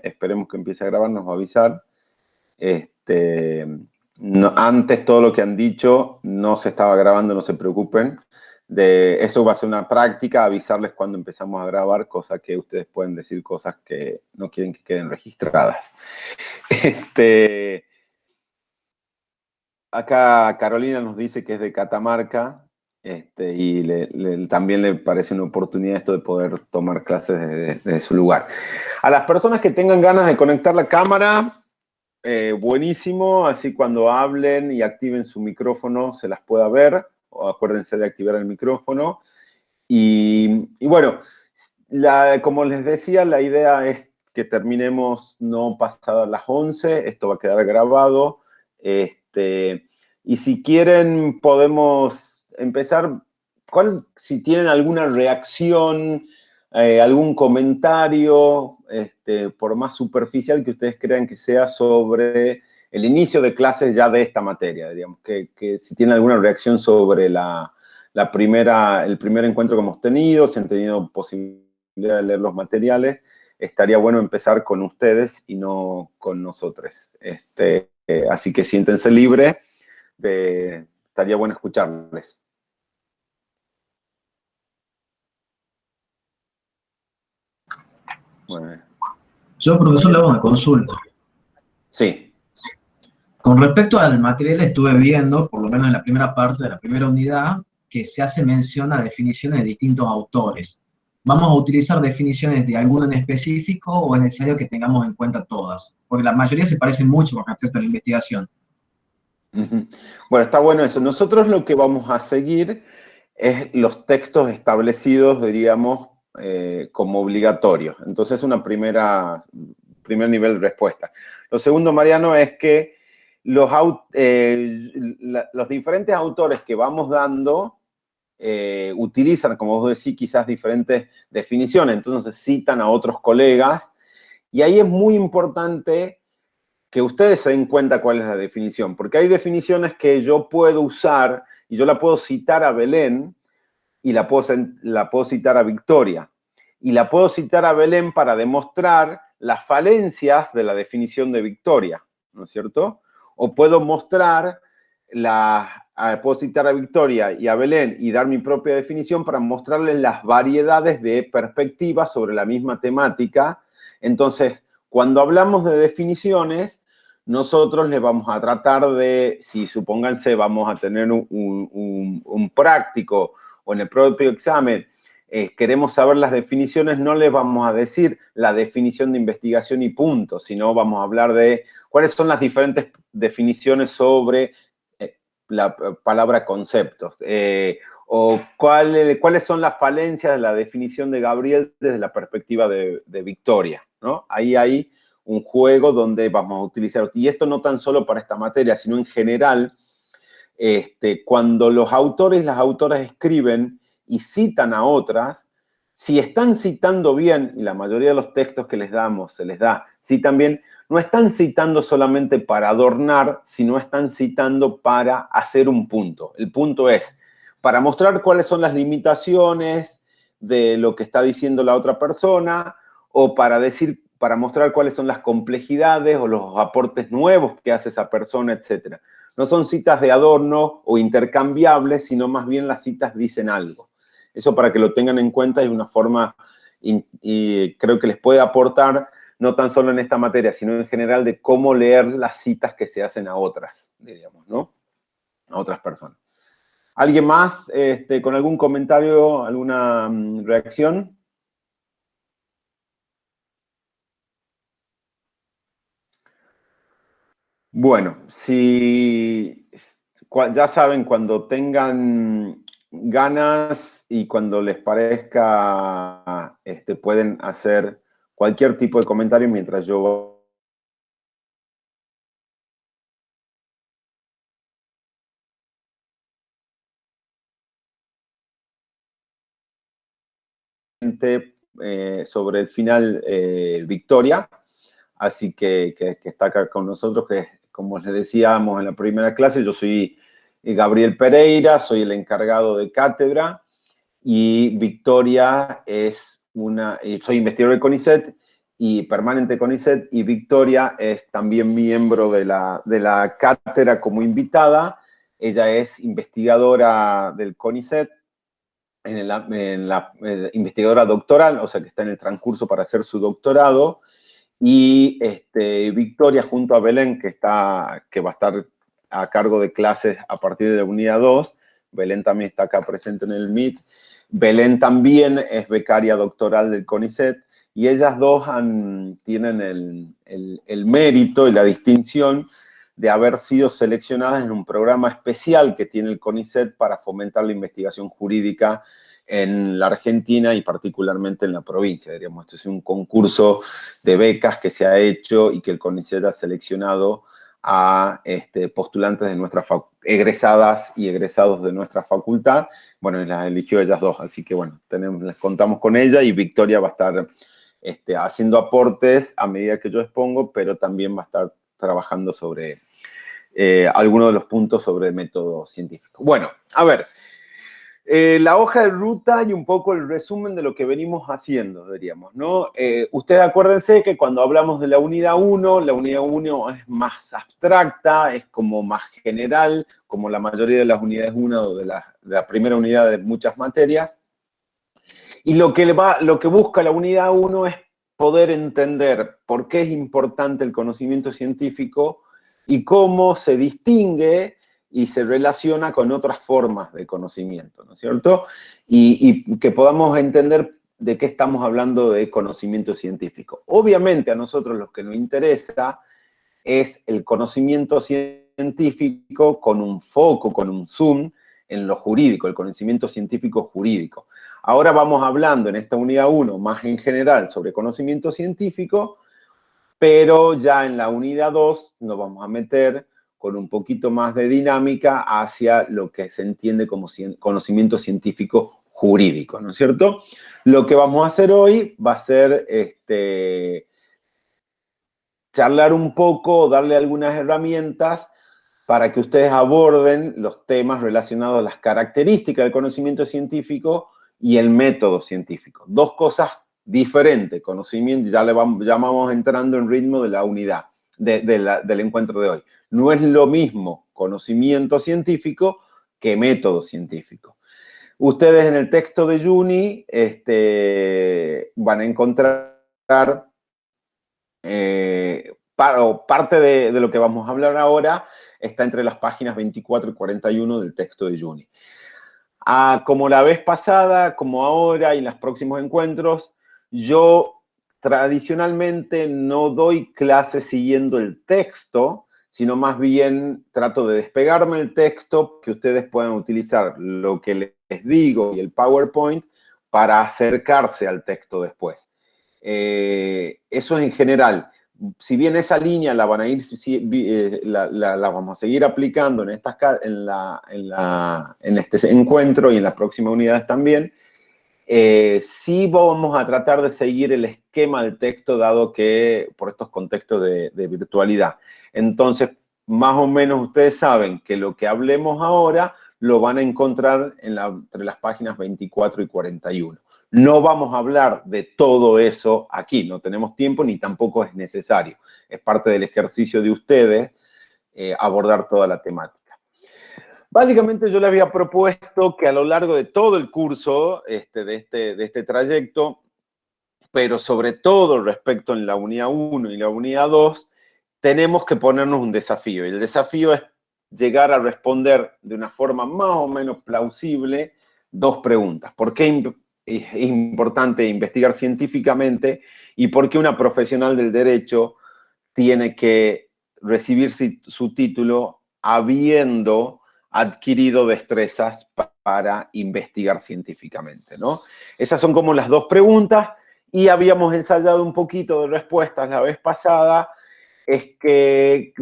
esperemos que empiece a grabar, nos va a avisar. Antes todo lo que han dicho no se estaba grabando, no se preocupen. Eso va a ser una práctica, avisarles cuando empezamos a grabar, cosa que ustedes pueden decir cosas que no quieren que queden registradas. Acá Carolina nos dice que es de Catamarca, y también le parece una oportunidad esto de poder tomar clases desde su lugar. A las personas que tengan ganas de conectar la cámara, buenísimo, así cuando hablen y activen su micrófono se las pueda ver, o acuérdense de activar el micrófono. Y bueno, como les decía, la idea es que terminemos no pasadas las 11, esto va a quedar grabado, y si quieren podemos empezar, si tienen alguna reacción, algún comentario, por más superficial que ustedes crean que sea sobre el inicio de clases ya de esta materia, digamos, que si tienen alguna reacción sobre el primer encuentro que hemos tenido, si han tenido posibilidad de leer los materiales, estaría bueno empezar con ustedes y no con nosotros. Así que siéntense libres, estaría bueno escucharles. Bueno. Yo, profesor, le hago una consulta. Sí. Con respecto al material, estuve viendo, por lo menos en la primera parte de la primera unidad, que se hace mención a definiciones de distintos autores. ¿Vamos a utilizar definiciones de alguno en específico o es necesario que tengamos en cuenta todas? Porque la mayoría se parecen mucho con respecto a la investigación. Bueno, está bueno eso. Nosotros lo que vamos a seguir es los textos establecidos, diríamos, como obligatorios. Entonces, primer nivel de respuesta. Lo segundo, Mariano, es que los diferentes autores que vamos dando utilizan, como vos decís, quizás diferentes definiciones. Entonces, citan a otros colegas. Y ahí es muy importante que ustedes se den cuenta cuál es la definición, porque hay definiciones que yo puedo usar y yo la puedo citar a Belén y la puedo citar a Victoria. Y la puedo citar a Belén para demostrar las falencias de la definición de Victoria, ¿no es cierto? O puedo puedo citar a Victoria y a Belén y dar mi propia definición para mostrarles las variedades de perspectivas sobre la misma temática. Entonces, cuando hablamos de definiciones, nosotros les vamos a tratar de, si supónganse vamos a tener un práctico o en el propio examen, queremos saber las definiciones, no les vamos a decir la definición de investigación y punto, sino vamos a hablar de cuáles son las diferentes definiciones sobre la palabra conceptos, o cuáles son las falencias de la definición de Gabriel desde la perspectiva de Victoria, ¿no? Ahí hay un juego donde vamos a utilizar, y esto no tan solo para esta materia, sino en general, cuando los autores y las autoras escriben y citan a otras, si están citando bien, y la mayoría de los textos que les damos, se les da, citan bien, no están citando solamente para adornar, sino están citando para hacer un punto. El punto es, para mostrar cuáles son las limitaciones de lo que está diciendo la otra persona, o para mostrar cuáles son las complejidades o los aportes nuevos que hace esa persona, etc. No son citas de adorno o intercambiables, sino más bien las citas dicen algo. Eso para que lo tengan en cuenta es una forma, y creo que les puede aportar, no tan solo en esta materia, sino en general de cómo leer las citas que se hacen a otras, diríamos, ¿no? A otras personas. ¿Alguien más con algún comentario, alguna reacción? Bueno, ya saben, cuando tengan ganas y cuando les parezca, pueden hacer cualquier tipo de comentario mientras yo sobre el final Victoria, así que está acá con nosotros, que como les decíamos en la primera clase, yo soy Gabriel Pereira, soy el encargado de cátedra, y Victoria soy investigador del CONICET, y permanente CONICET, y Victoria es también miembro de la cátedra como invitada. Ella es investigadora del CONICET, investigadora doctoral, o sea que está en el transcurso para hacer su doctorado, y Victoria junto a Belén, que va a estar a cargo de clases a partir de la unidad 2, Belén también está acá presente en el Meet, Belén también es becaria doctoral del CONICET, y ellas dos tienen el mérito y la distinción de haber sido seleccionadas en un programa especial que tiene el CONICET para fomentar la investigación jurídica en la Argentina y particularmente en la provincia, diríamos. Este es un concurso de becas que se ha hecho y que el CONICET ha seleccionado a postulantes de egresadas y egresados de nuestra facultad. Bueno, las eligió ellas dos, así que bueno, les contamos con ella, y Victoria va a estar haciendo aportes a medida que yo expongo, pero también va a estar trabajando sobre algunos de los puntos sobre método científico. Bueno, a ver, la hoja de ruta y un poco el resumen de lo que venimos haciendo, diríamos, ¿no? Ustedes acuérdense que cuando hablamos de la unidad 1 es más abstracta, es como más general, como la mayoría de las unidades 1 o de la primera unidad de muchas materias. Y lo que busca la unidad 1 es poder entender por qué es importante el conocimiento científico y cómo se distingue y se relaciona con otras formas de conocimiento, ¿no es cierto? Y que podamos entender de qué estamos hablando de conocimiento científico. Obviamente a nosotros lo que nos interesa es el conocimiento científico con un foco, con un zoom en lo jurídico, el conocimiento científico jurídico. Ahora vamos hablando en esta unidad 1 más en general sobre conocimiento científico, pero ya en la unidad 2 nos vamos a meter con un poquito más de dinámica hacia lo que se entiende como conocimiento científico jurídico, ¿no es cierto? Lo que vamos a hacer hoy va a ser charlar un poco, darle algunas herramientas para que ustedes aborden los temas relacionados a las características del conocimiento científico y el método científico. Dos cosas diferentes, conocimiento, ya vamos entrando en ritmo de la unidad, del encuentro de hoy. No es lo mismo conocimiento científico que método científico. Ustedes en el texto de Juni van a encontrar parte de lo que vamos a hablar ahora está entre las páginas 24 y 41 del texto de Juni. Como la vez pasada, como ahora y en los próximos encuentros, yo tradicionalmente no doy clases siguiendo el texto, sino más bien trato de despegarme del texto, que ustedes puedan utilizar lo que les digo y el PowerPoint para acercarse al texto después. Eso es en general. Si bien esa línea la van a ir, la vamos a seguir aplicando en este encuentro y en las próximas unidades también, sí vamos a tratar de seguir el esquema del texto, dado que por estos contextos de virtualidad. Entonces, más o menos ustedes saben que lo que hablemos ahora lo van a encontrar entre las páginas 24 y 41. No vamos a hablar de todo eso aquí, no tenemos tiempo ni tampoco es necesario. Es parte del ejercicio de ustedes abordar toda la temática. Básicamente yo les había propuesto que a lo largo de todo el curso de este trayecto, pero sobre todo respecto en la unidad 1 y la unidad 2, tenemos que ponernos un desafío. Y el desafío es llegar a responder de una forma más o menos plausible dos preguntas. ¿Por qué es importante investigar científicamente y por qué una profesional del derecho tiene que recibir su título habiendo adquirido destrezas para investigar científicamente, ¿no? Esas son como las dos preguntas, y habíamos ensayado un poquito de respuestas la vez pasada, es que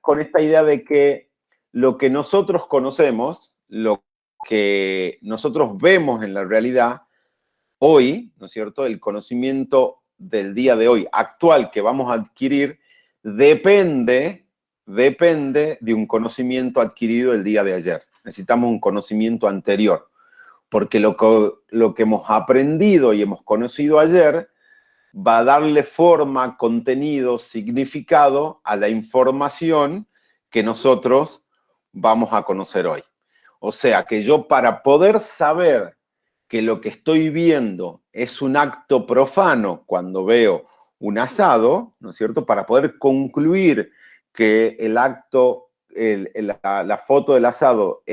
con esta idea de que lo que nosotros conocemos, lo que nosotros vemos en la realidad, hoy, ¿no es cierto?, el conocimiento del día de hoy, actual, que vamos a adquirir, depende de un conocimiento adquirido el día de ayer. Necesitamos un conocimiento anterior, porque lo que hemos aprendido y hemos conocido ayer va a darle forma, contenido, significado a la información que nosotros vamos a conocer hoy. O sea, que yo para poder saber que lo que estoy viendo es un acto profano cuando veo un asado, ¿no es cierto? Para poder concluir que el acto, la foto del asado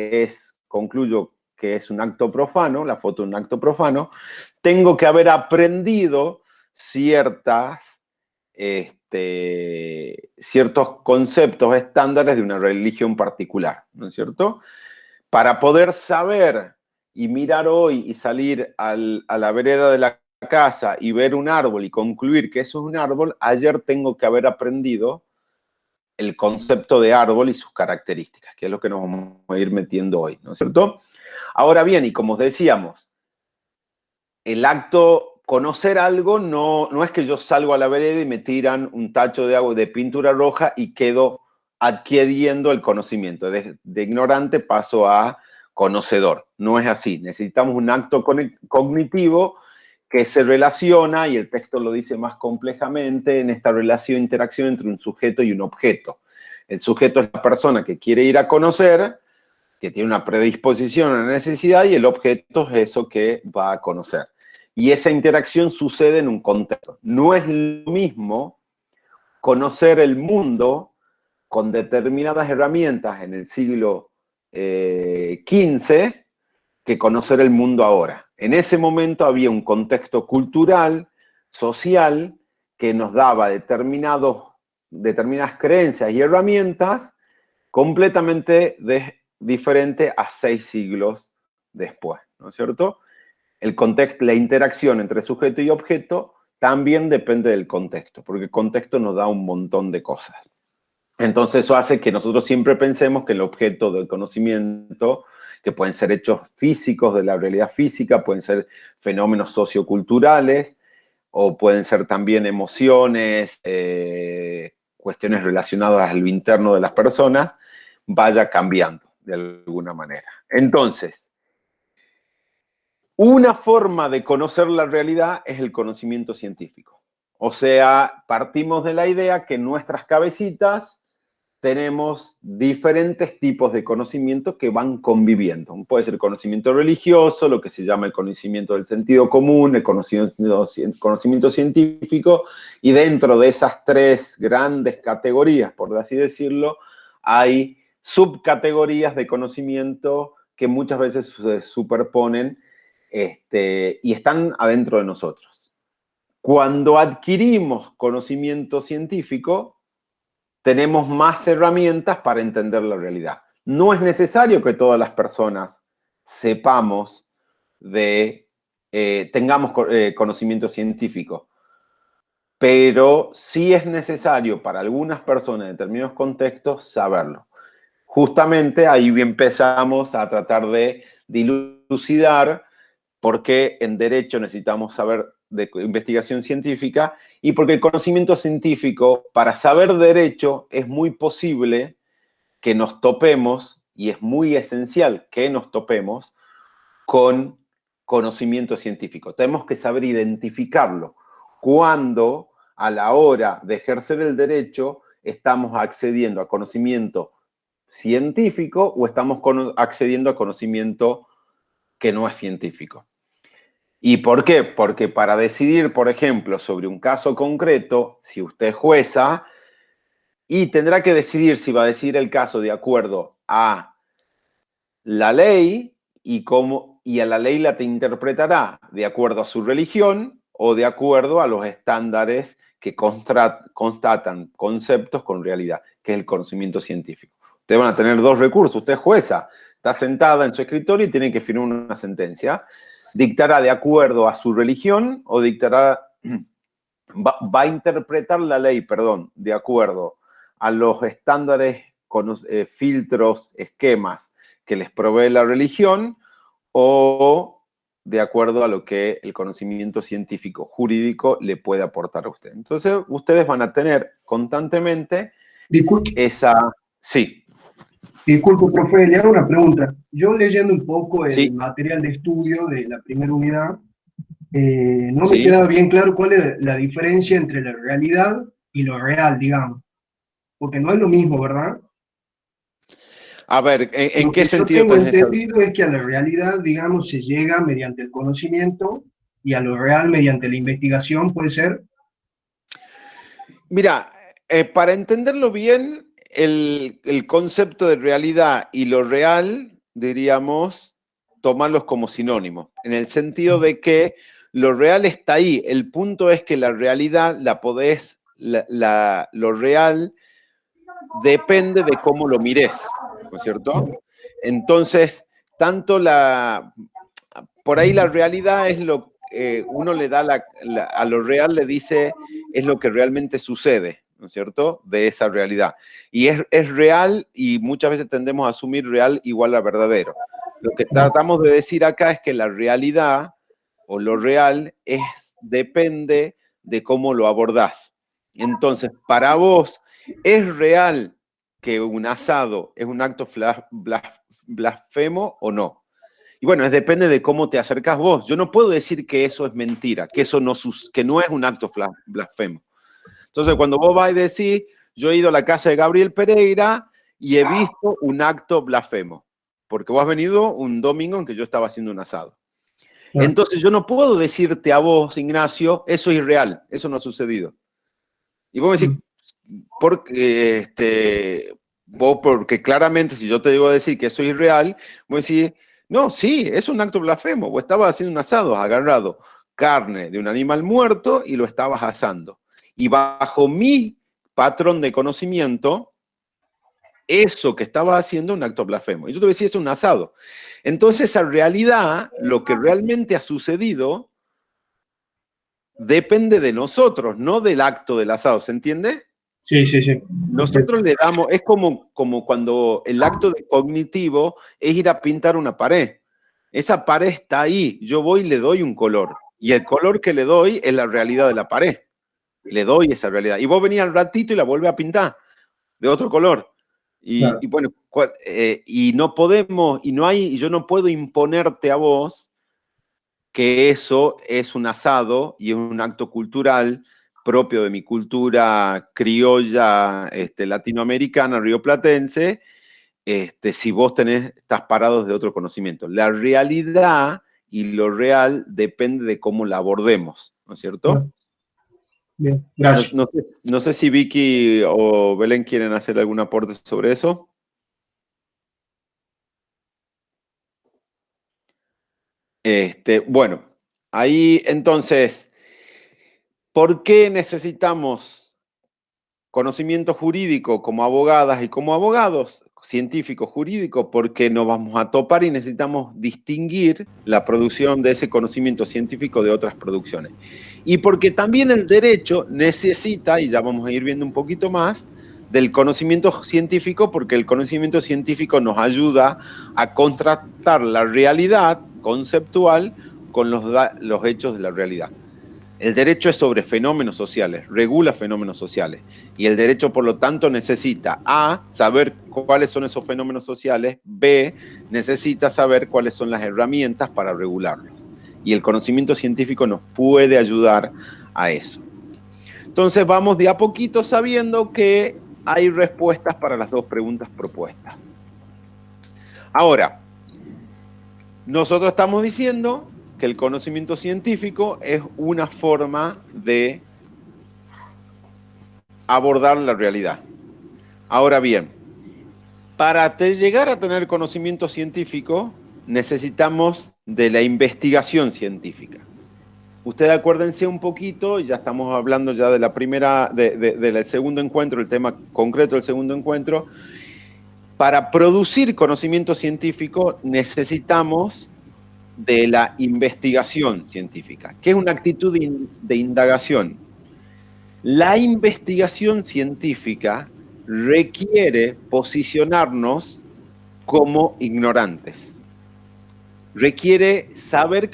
concluyo que es un acto profano, la foto de un acto profano, tengo que haber aprendido ciertos conceptos estándares de una religión particular, ¿no es cierto? Para poder saber y mirar hoy y salir a la vereda de la casa y ver un árbol y concluir que eso es un árbol, ayer tengo que haber aprendido el concepto de árbol y sus características, que es lo que nos vamos a ir metiendo hoy, ¿no es cierto? Ahora bien, y como decíamos, el acto, conocer algo no es que yo salgo a la vereda y me tiran un tacho de agua de pintura roja y quedo adquiriendo el conocimiento. De ignorante paso a conocedor. No es así. Necesitamos un acto cognitivo que se relaciona, y el texto lo dice más complejamente, en esta interacción entre un sujeto y un objeto. El sujeto es la persona que quiere ir a conocer, que tiene una predisposición, una necesidad, y el objeto es eso que va a conocer. Y esa interacción sucede en un contexto. No es lo mismo conocer el mundo con determinadas herramientas en el siglo XV que conocer el mundo ahora. En ese momento había un contexto cultural, social, que nos daba determinadas creencias y herramientas completamente diferente a 6 siglos después, ¿no es cierto? El contexto, la interacción entre sujeto y objeto también depende del contexto, porque el contexto nos da un montón de cosas. Entonces eso hace que nosotros siempre pensemos que el objeto del conocimiento, que pueden ser hechos físicos de la realidad física, pueden ser fenómenos socioculturales, o pueden ser también emociones, cuestiones relacionadas a lo interno de las personas, vaya cambiando de alguna manera. Entonces, una forma de conocer la realidad es el conocimiento científico. O sea, partimos de la idea que en nuestras cabecitas tenemos diferentes tipos de conocimiento que van conviviendo. Puede ser conocimiento religioso, lo que se llama el conocimiento del sentido común, el conocimiento científico, y dentro de esas 3 grandes categorías, por así decirlo, hay subcategorías de conocimiento que muchas veces se superponen y están adentro de nosotros. Cuando adquirimos conocimiento científico, tenemos más herramientas para entender la realidad. No es necesario que todas las personas sepamos tengamos conocimiento científico, pero sí es necesario para algunas personas en determinados contextos saberlo. Justamente ahí empezamos a tratar de dilucidar por qué en derecho necesitamos saber de investigación científica, y porque el conocimiento científico, para saber derecho, es muy posible que nos topemos, y es muy esencial que nos topemos, con conocimiento científico. Tenemos que saber identificarlo cuando a la hora de ejercer el derecho estamos accediendo a conocimiento científico o estamos accediendo a conocimiento que no es científico. ¿Y por qué? Porque para decidir, por ejemplo, sobre un caso concreto, si usted es jueza, y tendrá que decidir si va a decidir el caso de acuerdo a la ley y a la ley la te interpretará de acuerdo a su religión o de acuerdo a los estándares que constatan conceptos con realidad, que es el conocimiento científico. Ustedes van a tener 2 recursos. Usted es jueza, está sentada en su escritorio y tiene que firmar una sentencia. Dictará de acuerdo a su religión o va a interpretar la ley, perdón, de acuerdo a los estándares, filtros, esquemas que les provee la religión, o de acuerdo a lo que el conocimiento científico jurídico le puede aportar a usted. Entonces, ustedes van a tener constantemente esa... Sí. Disculpe, profe, le hago una pregunta. Yo leyendo un poco el Sí. material de estudio de la primera unidad, No me Sí. queda bien claro cuál es la diferencia entre la realidad y lo real, digamos, porque no es lo mismo, ¿verdad? A ver, ¿en Lo qué que yo sentido tengo tenés esa? entendido es que a la realidad, digamos, se llega mediante el conocimiento y a lo real mediante la investigación, ¿puede ser? Mira, para entenderlo bien, el concepto de realidad y lo real, diríamos, tomarlos como sinónimos, en el sentido de que lo real está ahí. El punto es que la realidad la podés, lo real depende de cómo lo mires, ¿no es cierto? Entonces, tanto por ahí la realidad es lo que uno le da a lo real le dice es lo que realmente sucede, ¿no es cierto? De esa realidad. Y es real y muchas veces tendemos a asumir real igual a verdadero. Lo que tratamos de decir acá es que la realidad o lo real depende de cómo lo abordás. Entonces, para vos, ¿es real que un asado es un acto blasfemo o no? Y bueno, depende de cómo te acercas vos. Yo no puedo decir que eso es mentira, que eso que no es un acto blasfemo. Entonces, cuando vos vas y decís, yo he ido a la casa de Gabriel Pereira y he visto un acto blasfemo, porque vos has venido un domingo en que yo estaba haciendo un asado. Entonces, yo no puedo decirte a vos, Ignacio, eso es irreal, eso no ha sucedido. Y vos me decís, porque claramente si yo te digo a decir que eso es irreal, vos decís, no, sí, es un acto blasfemo. Vos estabas haciendo un asado, has agarrado carne de un animal muerto y lo estabas asando. Y bajo mi patrón de conocimiento, eso que estabas haciendo es un acto blasfemo. Y yo te decía, es un asado. Entonces, esa realidad, lo que realmente ha sucedido, depende de nosotros, no del acto del asado. ¿Se entiende? Sí, sí, sí. Nosotros le damos, es como cuando el acto cognitivo es ir a pintar una pared. Esa pared está ahí, yo voy y le doy un color. Y el color que le doy es la realidad de la pared. Le doy esa realidad. Y vos venís al ratito y la vuelves a pintar de otro color. Y bueno, y no podemos, y no hay, y yo no puedo imponerte a vos que eso es un asado y es un acto cultural propio de mi cultura criolla, latinoamericana, rioplatense, si vos estás parados de otro conocimiento. La realidad y lo real depende de cómo la abordemos, ¿no es cierto? Bien, gracias. No sé si Vicky o Belén quieren hacer algún aporte sobre eso. Bueno, ahí entonces, ¿por qué necesitamos conocimiento jurídico como abogadas y como abogados, científicos jurídicos? Porque nos vamos a topar y necesitamos distinguir la producción de ese conocimiento científico de otras producciones. Y porque también el derecho necesita, y ya vamos a ir viendo un poquito más, del conocimiento científico, porque el conocimiento científico nos ayuda a contrastar la realidad conceptual con los hechos de la realidad. El derecho es sobre fenómenos sociales, regula fenómenos sociales. Y el derecho, por lo tanto, necesita, A, saber cuáles son esos fenómenos sociales, B, necesita saber cuáles son las herramientas para regularlos. Y el conocimiento científico nos puede ayudar a eso. Entonces vamos de a poquito sabiendo que hay respuestas para las dos preguntas propuestas. Ahora, nosotros estamos diciendo que el conocimiento científico es una forma de abordar la realidad. Ahora bien, para llegar a tener conocimiento científico, necesitamos de la investigación científica. Ustedes acuérdense un poquito, ya estamos hablando ya de la primera, del segundo encuentro, el tema concreto del segundo encuentro. Para producir conocimiento científico necesitamos de la investigación científica, que es una actitud de indagación. La investigación científica requiere posicionarnos como ignorantes. Requiere saber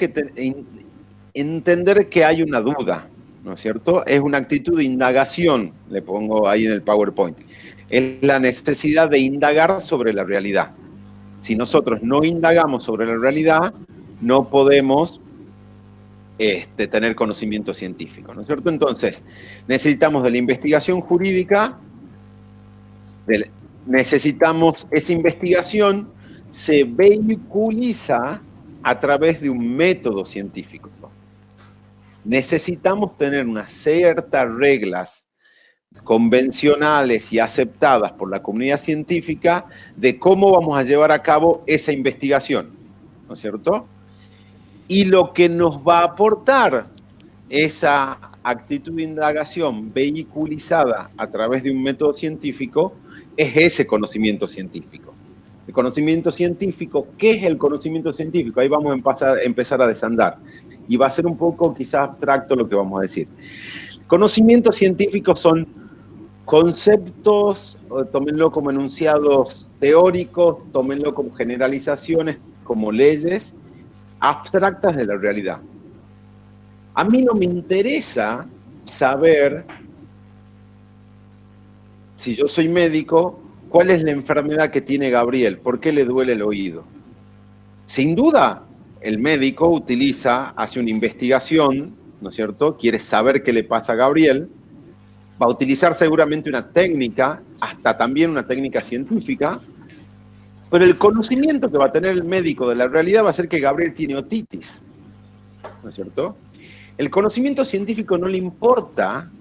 entender que hay una duda, ¿no es cierto? Es una actitud de indagación, le pongo ahí en el PowerPoint. Es la necesidad de indagar sobre la realidad. Si nosotros no indagamos sobre la realidad, no podemos tener conocimiento científico, ¿no es cierto? Entonces, necesitamos de la investigación jurídica, necesitamos esa investigación, se vehiculiza a través de un método científico. Necesitamos tener unas ciertas reglas convencionales y aceptadas por la comunidad científica de cómo vamos a llevar a cabo esa investigación, ¿no es cierto? Y lo que nos va a aportar esa actitud de indagación vehiculizada a través de un método científico es ese conocimiento científico. El conocimiento científico, ¿qué es el conocimiento científico? Ahí vamos a empezar a desandar. Y va a ser un poco quizás abstracto lo que vamos a decir. Conocimientos científicos son conceptos, tómenlo como enunciados teóricos, tómenlo como generalizaciones, como leyes abstractas de la realidad. A mí no me interesa saber, si yo soy médico, cuál es la enfermedad que tiene Gabriel, por qué le duele el oído. Sin duda, el médico hace una investigación, ¿no es cierto? Quiere saber qué le pasa a Gabriel, va a utilizar seguramente una técnica, hasta también una técnica científica, pero el conocimiento que va a tener el médico de la realidad va a ser que Gabriel tiene otitis, ¿no es cierto? El conocimiento científico no le importa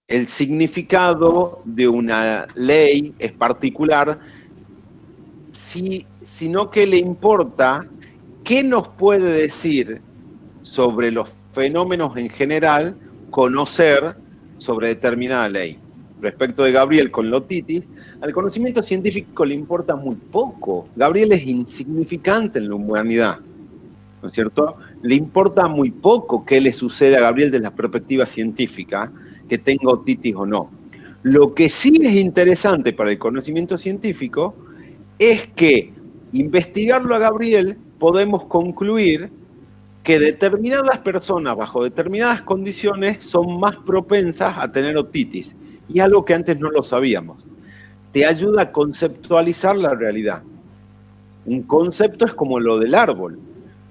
el significado de una ley es particular, sino que le importa qué nos puede decir sobre los fenómenos en general conocer sobre determinada ley. Respecto de Gabriel con la otitis, al conocimiento científico le importa muy poco. Gabriel es insignificante en la humanidad, ¿no es cierto? Le importa muy poco qué le sucede a Gabriel desde la perspectiva científica, que tenga otitis o no. Lo que sí es interesante para el conocimiento científico es que investigarlo a Gabriel podemos concluir que determinadas personas bajo determinadas condiciones son más propensas a tener otitis. Y algo que antes no lo sabíamos. Te ayuda a conceptualizar la realidad. Un concepto es como lo del árbol.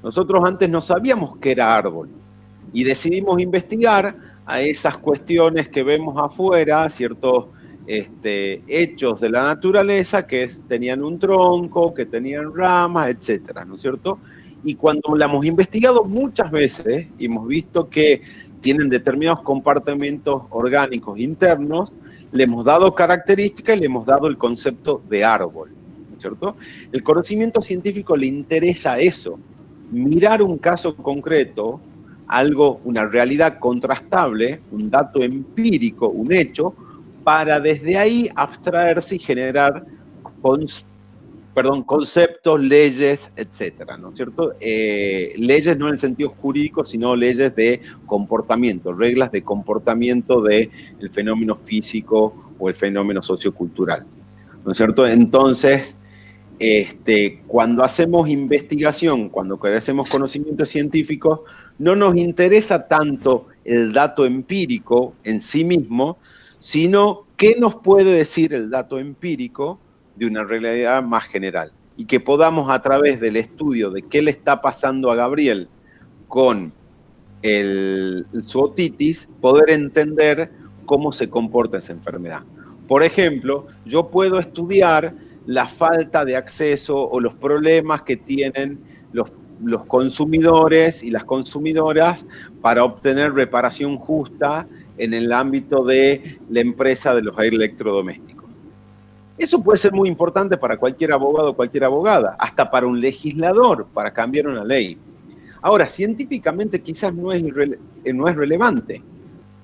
Nosotros antes no sabíamos qué era árbol. Y decidimos investigar a esas cuestiones que vemos afuera, ciertos hechos de la naturaleza que tenían un tronco, que tenían ramas, etcétera, ¿no es cierto? Y cuando la hemos investigado muchas veces, y hemos visto que tienen determinados comportamientos orgánicos internos, le hemos dado características y le hemos dado el concepto de árbol, ¿no es cierto? El conocimiento científico le interesa eso, mirar un caso concreto, algo, una realidad contrastable, un dato empírico, un hecho, para desde ahí abstraerse y generar conceptos, leyes, etcétera, ¿no es cierto? Leyes no en el sentido jurídico, sino leyes de comportamiento, reglas de comportamiento del fenómeno físico o el fenómeno sociocultural, ¿no es cierto? Entonces, cuando hacemos investigación, cuando hacemos conocimientos científicos, no nos interesa tanto el dato empírico en sí mismo, sino qué nos puede decir el dato empírico de una realidad más general. Y que podamos, a través del estudio de qué le está pasando a Gabriel con su otitis, poder entender cómo se comporta esa enfermedad. Por ejemplo, yo puedo estudiar la falta de acceso o los problemas que tienen los consumidores y las consumidoras para obtener reparación justa en el ámbito de la empresa de los electrodomésticos. Eso puede ser muy importante para cualquier abogado o cualquier abogada, hasta para un legislador, para cambiar una ley. Ahora, científicamente quizás no es relevante,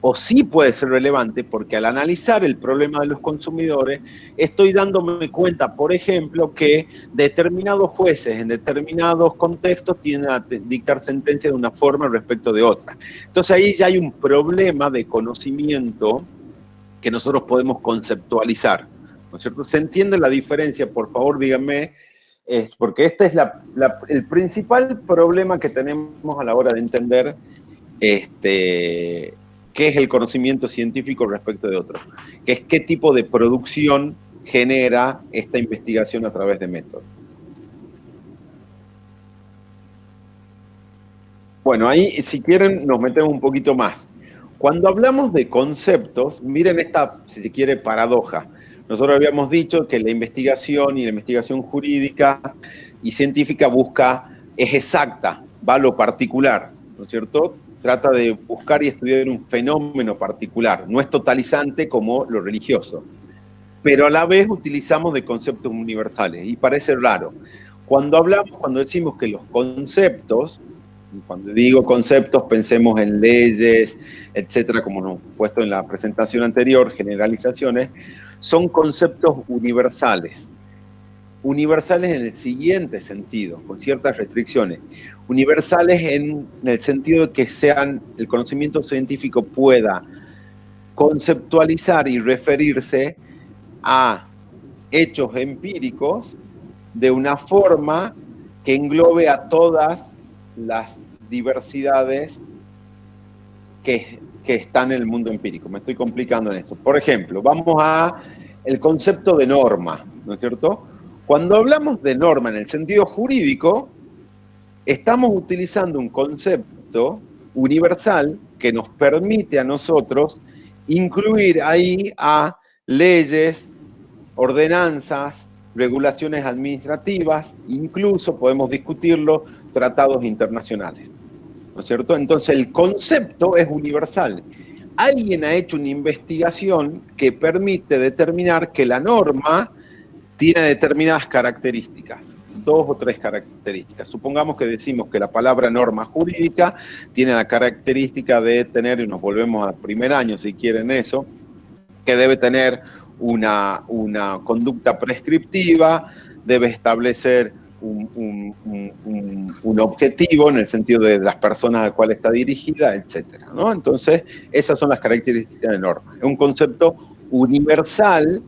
o sí puede ser relevante, porque al analizar el problema de los consumidores, estoy dándome cuenta, por ejemplo, que determinados jueces en determinados contextos tienden a dictar sentencias de una forma respecto de otra. Entonces ahí ya hay un problema de conocimiento que nosotros podemos conceptualizar, ¿no es cierto? ¿Se entiende la diferencia? Por favor, díganme, porque este es el principal problema que tenemos a la hora de entender qué es el conocimiento científico respecto de otro, que es qué tipo de producción genera esta investigación a través de métodos. Bueno, ahí, si quieren, nos metemos un poquito más. Cuando hablamos de conceptos, miren esta, si se quiere, paradoja. Nosotros habíamos dicho que la investigación jurídica y científica es exacta, va a lo particular, ¿no es cierto? Trata de buscar y estudiar un fenómeno particular, no es totalizante como lo religioso, pero a la vez utilizamos de conceptos universales, y parece raro. Cuando decimos que los conceptos, y cuando digo conceptos, pensemos en leyes, etcétera, como nos hemos puesto en la presentación anterior, generalizaciones, son conceptos universales. Universales en el siguiente sentido, con ciertas restricciones. Universales en el sentido de que el conocimiento científico pueda conceptualizar y referirse a hechos empíricos de una forma que englobe a todas las diversidades que están en el mundo empírico. Me estoy complicando en esto. Por ejemplo, vamos a el concepto de norma, ¿no es cierto? Cuando hablamos de norma en el sentido jurídico, estamos utilizando un concepto universal que nos permite a nosotros incluir ahí a leyes, ordenanzas, regulaciones administrativas, incluso podemos discutirlo, tratados internacionales, ¿no es cierto? Entonces el concepto es universal. Alguien ha hecho una investigación que permite determinar que la norma tiene determinadas características, 2 o 3 características. Supongamos que decimos que la palabra norma jurídica tiene la característica de tener, y nos volvemos al primer año si quieren eso, que debe tener una conducta prescriptiva, debe establecer un objetivo en el sentido de las personas a las cuales está dirigida, etc., ¿no? Entonces, esas son las características de norma. Es un concepto universal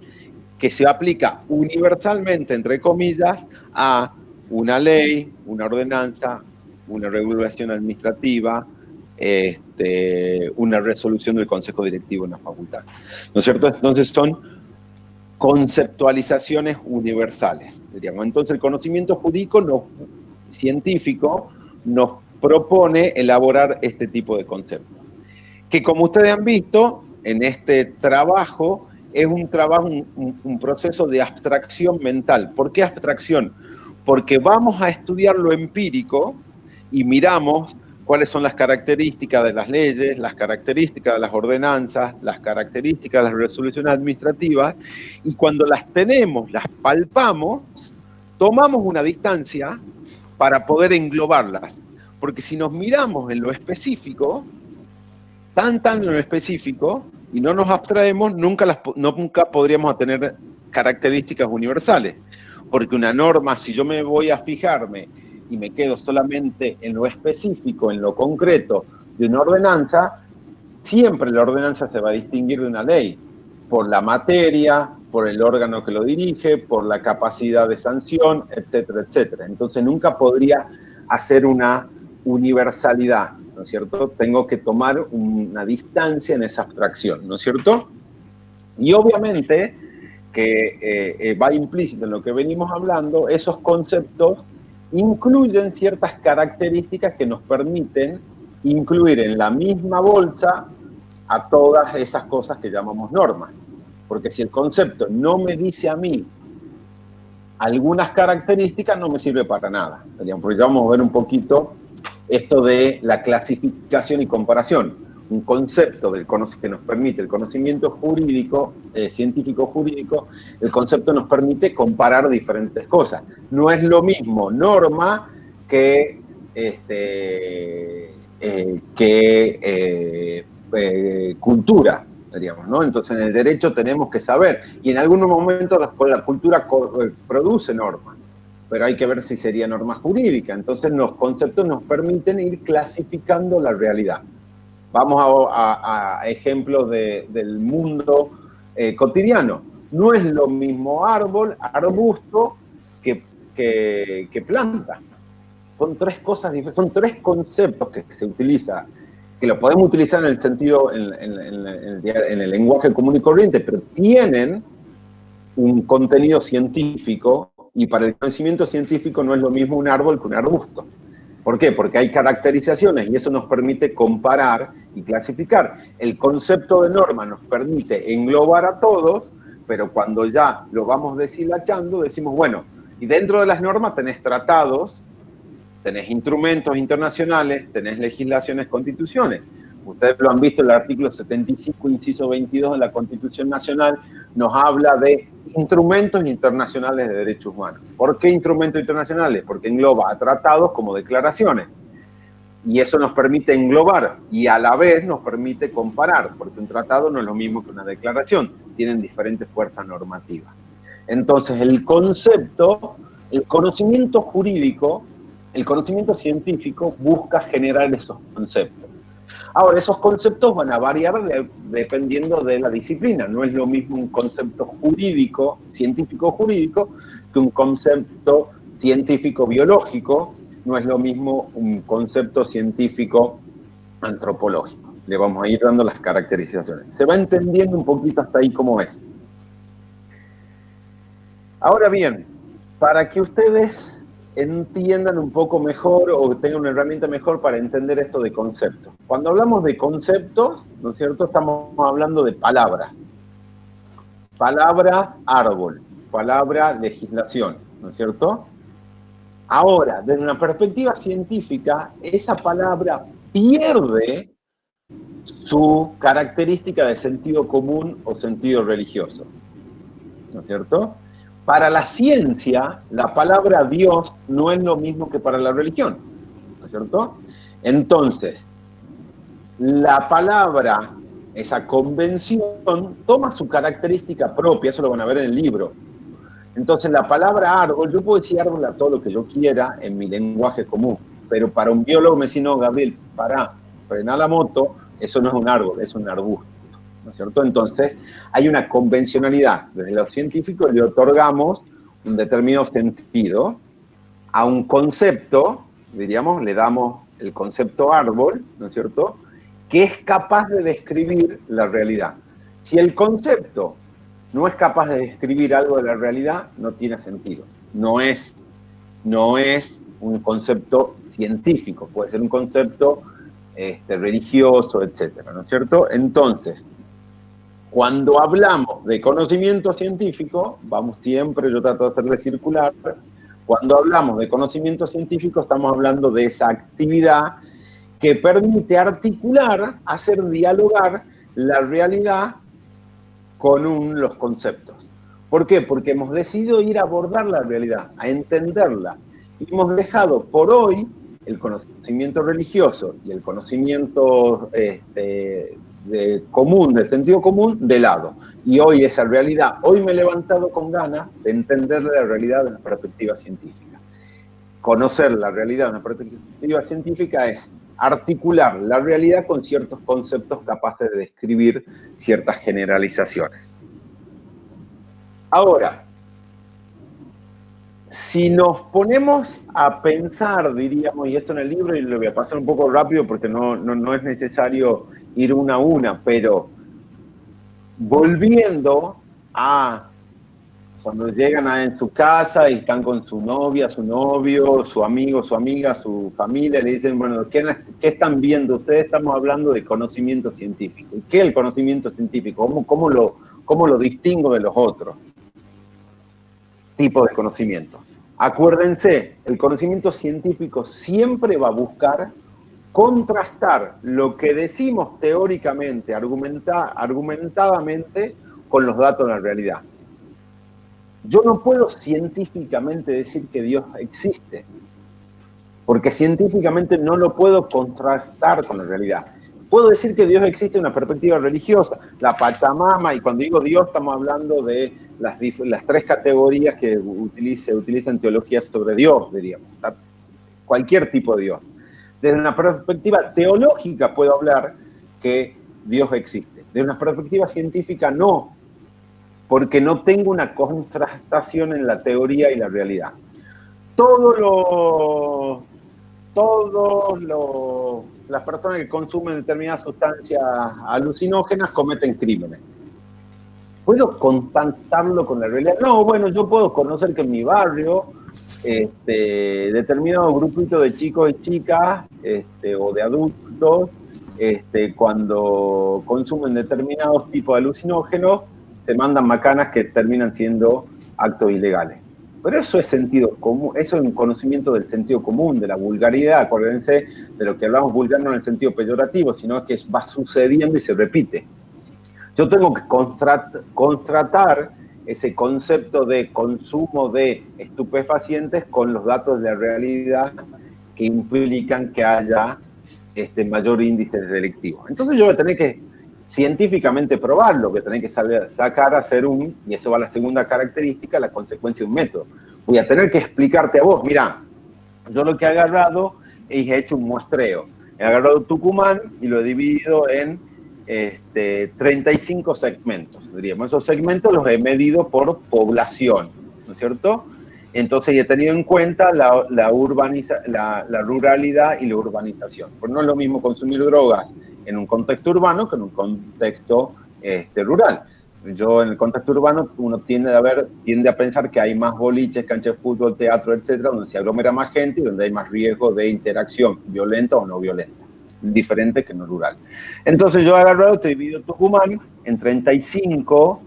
que se aplica universalmente, entre comillas, a una ley, una ordenanza, una regulación administrativa, una resolución del Consejo Directivo en la facultad, ¿no es cierto? Entonces son conceptualizaciones universales, diríamos. Entonces el conocimiento científico nos propone elaborar este tipo de conceptos, que como ustedes han visto, en este trabajo, es un proceso de abstracción mental. ¿Por qué abstracción? Porque vamos a estudiar lo empírico y miramos cuáles son las características de las leyes, las características de las ordenanzas, las características de las resoluciones administrativas, y cuando las tenemos, las palpamos, tomamos una distancia para poder englobarlas. Porque si nos miramos en lo específico, tan en lo específico, y no nos abstraemos, nunca podríamos tener características universales. Porque una norma, si yo me voy a fijarme y me quedo solamente en lo específico, en lo concreto de una ordenanza, siempre la ordenanza se va a distinguir de una ley, por la materia, por el órgano que lo dirige, por la capacidad de sanción, etcétera, etcétera. Entonces nunca podría hacer una universalidad, ¿no es cierto? Tengo que tomar una distancia en esa abstracción, ¿no es cierto? Y obviamente que va implícito en lo que venimos hablando, esos conceptos incluyen ciertas características que nos permiten incluir en la misma bolsa a todas esas cosas que llamamos normas. Porque si el concepto no me dice a mí algunas características, no me sirve para nada. Porque ya vamos a ver un poquito esto de la clasificación y comparación. Un concepto que nos permite el conocimiento jurídico, científico jurídico, el concepto nos permite comparar diferentes cosas. No es lo mismo norma que cultura, diríamos, ¿no? Entonces en el derecho tenemos que saber, y en algunos momentos la cultura produce normas, pero hay que ver si sería norma jurídica. Entonces los conceptos nos permiten ir clasificando la realidad. Vamos a ejemplos del mundo cotidiano. No es lo mismo árbol, arbusto, que planta. Son 3 cosas diferentes, son 3 conceptos que se utilizan, que lo podemos utilizar en el sentido, en el lenguaje común y corriente, pero tienen un contenido científico, y para el conocimiento científico no es lo mismo un árbol que un arbusto. ¿Por qué? Porque hay caracterizaciones y eso nos permite comparar y clasificar. El concepto de norma nos permite englobar a todos, pero cuando ya lo vamos deshilachando, decimos, bueno, y dentro de las normas tenés tratados, tenés instrumentos internacionales, tenés legislaciones, constituciones. Ustedes lo han visto, el artículo 75, inciso 22 de la Constitución Nacional nos habla de instrumentos internacionales de derechos humanos. ¿Por qué instrumentos internacionales? Porque engloba a tratados como declaraciones. Y eso nos permite englobar y a la vez nos permite comparar, porque un tratado no es lo mismo que una declaración, tienen diferentes fuerzas normativas. Entonces, el concepto, el conocimiento jurídico, el conocimiento científico busca generar esos conceptos. Ahora, esos conceptos van a variar dependiendo de la disciplina. No es lo mismo un concepto jurídico, científico-jurídico, que un concepto científico-biológico. No es lo mismo un concepto científico-antropológico. Le vamos a ir dando las caracterizaciones. Se va entendiendo un poquito hasta ahí cómo es. Ahora bien, para que ustedes entiendan un poco mejor o tengan una herramienta mejor para entender esto de conceptos. Cuando hablamos de conceptos, ¿no es cierto?, estamos hablando de palabras. Palabras árbol, palabra legislación, ¿no es cierto? Ahora, desde una perspectiva científica, esa palabra pierde su característica de sentido común o sentido religioso, ¿no es cierto? Para la ciencia, la palabra Dios no es lo mismo que para la religión, ¿no es cierto? Entonces, la palabra, esa convención, toma su característica propia, eso lo van a ver en el libro. Entonces, la palabra árbol, yo puedo decir árbol a todo lo que yo quiera en mi lenguaje común, pero para un biólogo me dice, no, Gabriel, frena la moto, eso no es un árbol, es un arbusto, ¿no es cierto? Entonces, hay una convencionalidad. Desde los científicos le otorgamos un determinado sentido a un concepto, diríamos, le damos el concepto árbol, ¿no es cierto?, que es capaz de describir la realidad. Si el concepto no es capaz de describir algo de la realidad, no tiene sentido. No es un concepto científico, puede ser un concepto religioso, etcétera, ¿no es cierto? Entonces, cuando hablamos de conocimiento científico, vamos siempre, yo trato de hacerle circular, cuando hablamos de conocimiento científico estamos hablando de esa actividad que permite articular, hacer dialogar la realidad con los conceptos. ¿Por qué? Porque hemos decidido ir a abordar la realidad, a entenderla. Y hemos dejado por hoy el conocimiento religioso y el conocimiento común, del sentido común, de lado. Y hoy esa realidad, hoy me he levantado con ganas de entender la realidad de una perspectiva científica. Conocer la realidad de una perspectiva científica es articular la realidad con ciertos conceptos capaces de describir ciertas generalizaciones. Ahora, si nos ponemos a pensar, diríamos, y esto en el libro, y lo voy a pasar un poco rápido porque no es necesario ir una a una, pero volviendo a cuando llegan en su casa y están con su novia, su novio, su amigo, su amiga, su familia, le dicen, bueno, ¿qué están viendo? Ustedes estamos hablando de conocimiento científico. ¿Y qué es el conocimiento científico? ¿Cómo lo distingo de los otros tipos de conocimiento? Acuérdense, el conocimiento científico siempre va a buscar contrastar lo que decimos teóricamente, argumentadamente, con los datos de la realidad. Yo no puedo científicamente decir que Dios existe, porque científicamente no lo puedo contrastar con la realidad. Puedo decir que Dios existe en una perspectiva religiosa, la Pachamama, y cuando digo Dios estamos hablando de las tres categorías que se utilizan en teología sobre Dios, diríamos, cualquier tipo de Dios. Desde una perspectiva teológica puedo hablar que Dios existe. Desde una perspectiva científica no, porque no tengo una contrastación en la teoría y la realidad. Las personas que consumen determinadas sustancias alucinógenas cometen crímenes. ¿Puedo contactarlo con la realidad? No, bueno, yo puedo conocer que en mi barrio determinado grupito de chicos y chicas o de adultos, cuando consumen determinados tipos de alucinógenos, se mandan macanas que terminan siendo actos ilegales. Pero eso es sentido común, eso es un conocimiento del sentido común, de la vulgaridad. Acuérdense de lo que hablamos vulgar no en el sentido peyorativo, sino que va sucediendo y se repite. Yo tengo que contratar ese concepto de consumo de estupefacientes con los datos de la realidad que implican que haya mayor índice delictivo. Entonces yo voy a tener que científicamente probarlo, voy a tener que sacar, hacer y eso va a la segunda característica, la consecuencia de un método. Voy a tener que explicarte a vos, mira, yo lo que he agarrado es he hecho un muestreo. He agarrado Tucumán y lo he dividido en 35 segmentos, diríamos. Esos segmentos los he medido por población, ¿no es cierto? Entonces he tenido en cuenta la ruralidad y la urbanización. Porque no es lo mismo consumir drogas en un contexto urbano que en un contexto rural. Yo en el contexto urbano uno tiende a pensar que hay más boliches, canchas de fútbol, teatro, etcétera, donde se aglomera más gente y donde hay más riesgo de interacción violenta o no violenta, diferente que en lo rural. Entonces yo he agarrado, te divido Tucumán en 35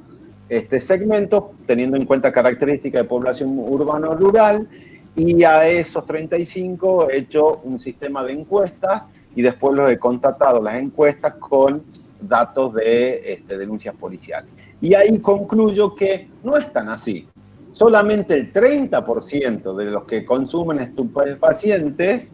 segmentos, teniendo en cuenta características de población urbano-rural, y a esos 35 he hecho un sistema de encuestas y después los he contratado las encuestas con datos de denuncias policiales. Y ahí concluyo que no es tan así. Solamente el 30% de los que consumen estupefacientes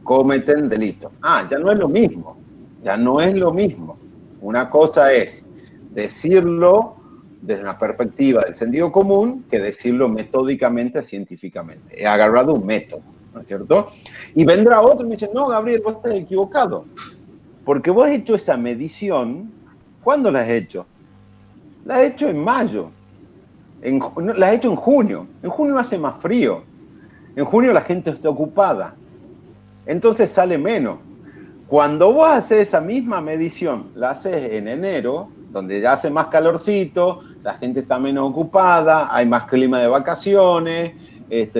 cometen delitos. Ya no es lo mismo, ya no es lo mismo. Una cosa es decirlo desde una perspectiva del sentido común que decirlo metódicamente, científicamente. He agarrado un método, ¿no es cierto? Y vendrá otro y me dice, no, Gabriel, vos estás equivocado. Porque vos has hecho esa medición, ¿cuándo la has hecho? La has hecho en mayo, la has hecho en junio. En junio hace más frío. En junio la gente está ocupada. Entonces sale menos. Cuando vos haces esa misma medición, la haces en enero, donde ya hace más calorcito, la gente está menos ocupada, hay más clima de vacaciones,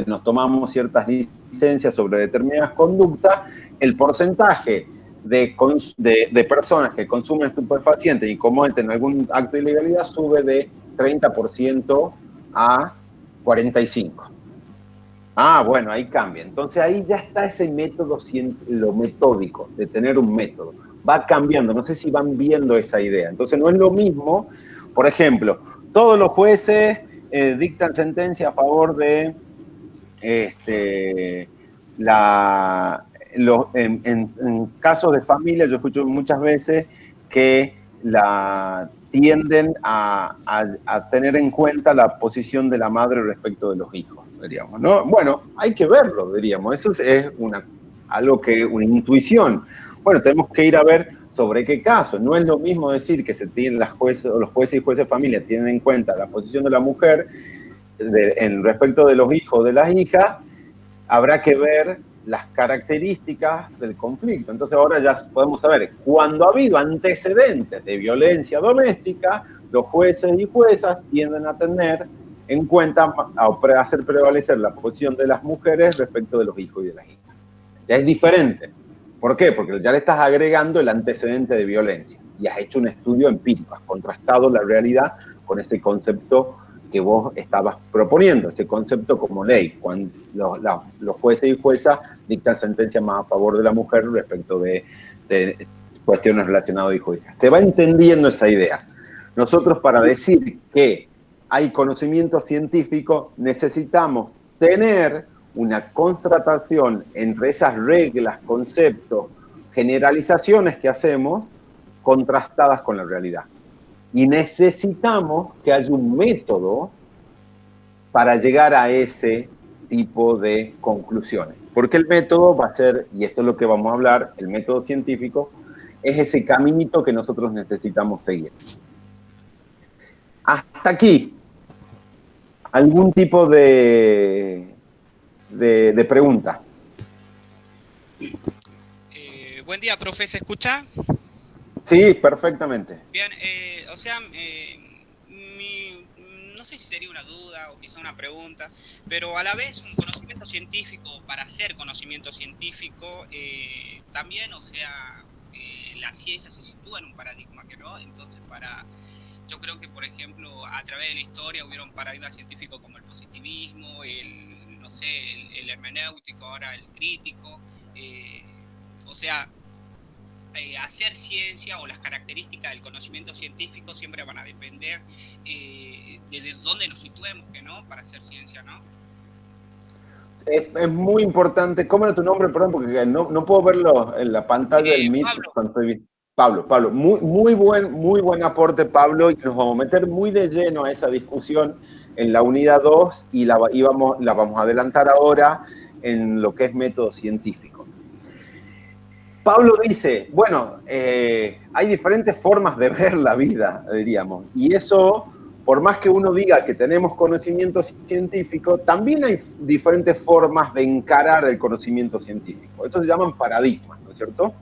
nos tomamos ciertas licencias sobre determinadas conductas, el porcentaje de personas que consumen estupefacientes y cometen algún acto de ilegalidad sube de 30% a 45%. Bueno, ahí cambia. Entonces ahí ya está ese método, lo metódico, de tener un método. Va cambiando, no sé si van viendo esa idea. Entonces no es lo mismo, por ejemplo, todos los jueces dictan sentencia a favor de en casos de familia, yo escucho muchas veces que tienden a tener en cuenta la posición de la madre respecto de los hijos, diríamos, ¿no? Bueno, hay que verlo, diríamos, eso es una intuición. Bueno, tenemos que ir a ver sobre qué caso. No es lo mismo decir que los jueces y jueces de familia tienen en cuenta la posición de la mujer en respecto de los hijos o de las hijas. Habrá que ver las características del conflicto. Entonces ahora ya podemos saber, cuando ha habido antecedentes de violencia doméstica, los jueces y juezas tienden a tener en cuenta, a hacer prevalecer la posición de las mujeres respecto de los hijos y de las hijas. Ya es diferente. ¿Por qué? Porque ya le estás agregando el antecedente de violencia y has hecho un estudio empírico, has contrastado la realidad con ese concepto que vos estabas proponiendo, ese concepto como ley, cuando los jueces y juezas dictan sentencias más a favor de la mujer respecto de cuestiones relacionadas a hijos y hijas. Se va entendiendo esa idea. Nosotros, para decir que hay conocimiento científico, necesitamos tener una constatación entre esas reglas, conceptos, generalizaciones que hacemos, contrastadas con la realidad. Y necesitamos que haya un método para llegar a ese tipo de conclusiones. Porque el método va a ser, y esto es lo que vamos a hablar, el método científico, es ese caminito que nosotros necesitamos seguir. Hasta aquí, ¿algún tipo de pregunta? Buen día, profe, ¿se escucha? Sí, perfectamente. Bien, o sea, no no sé si sería una duda o quizá una pregunta, pero a la vez un conocimiento científico, para ser conocimiento científico, también, o sea, la ciencia se sitúa en un paradigma que no, entonces yo creo que, por ejemplo, a través de la historia hubieron paradigmas científicos como el positivismo, no sé, el hermenéutico, ahora el crítico, o sea, hacer ciencia o las características del conocimiento científico siempre van a depender de dónde nos situemos, que no, para hacer ciencia, ¿no? Es muy importante. ¿Cómo era tu nombre? Perdón, porque no puedo verlo en la pantalla del Meet. Pablo. Muy buen aporte, Pablo, y nos vamos a meter muy de lleno a esa discusión en la unidad 2 y la vamos a adelantar ahora en lo que es método científico. Pablo dice, bueno, hay diferentes formas de ver la vida, diríamos, y eso, por más que uno diga que tenemos conocimiento científico, también hay diferentes formas de encarar el conocimiento científico. Eso se llaman paradigmas, ¿no es cierto?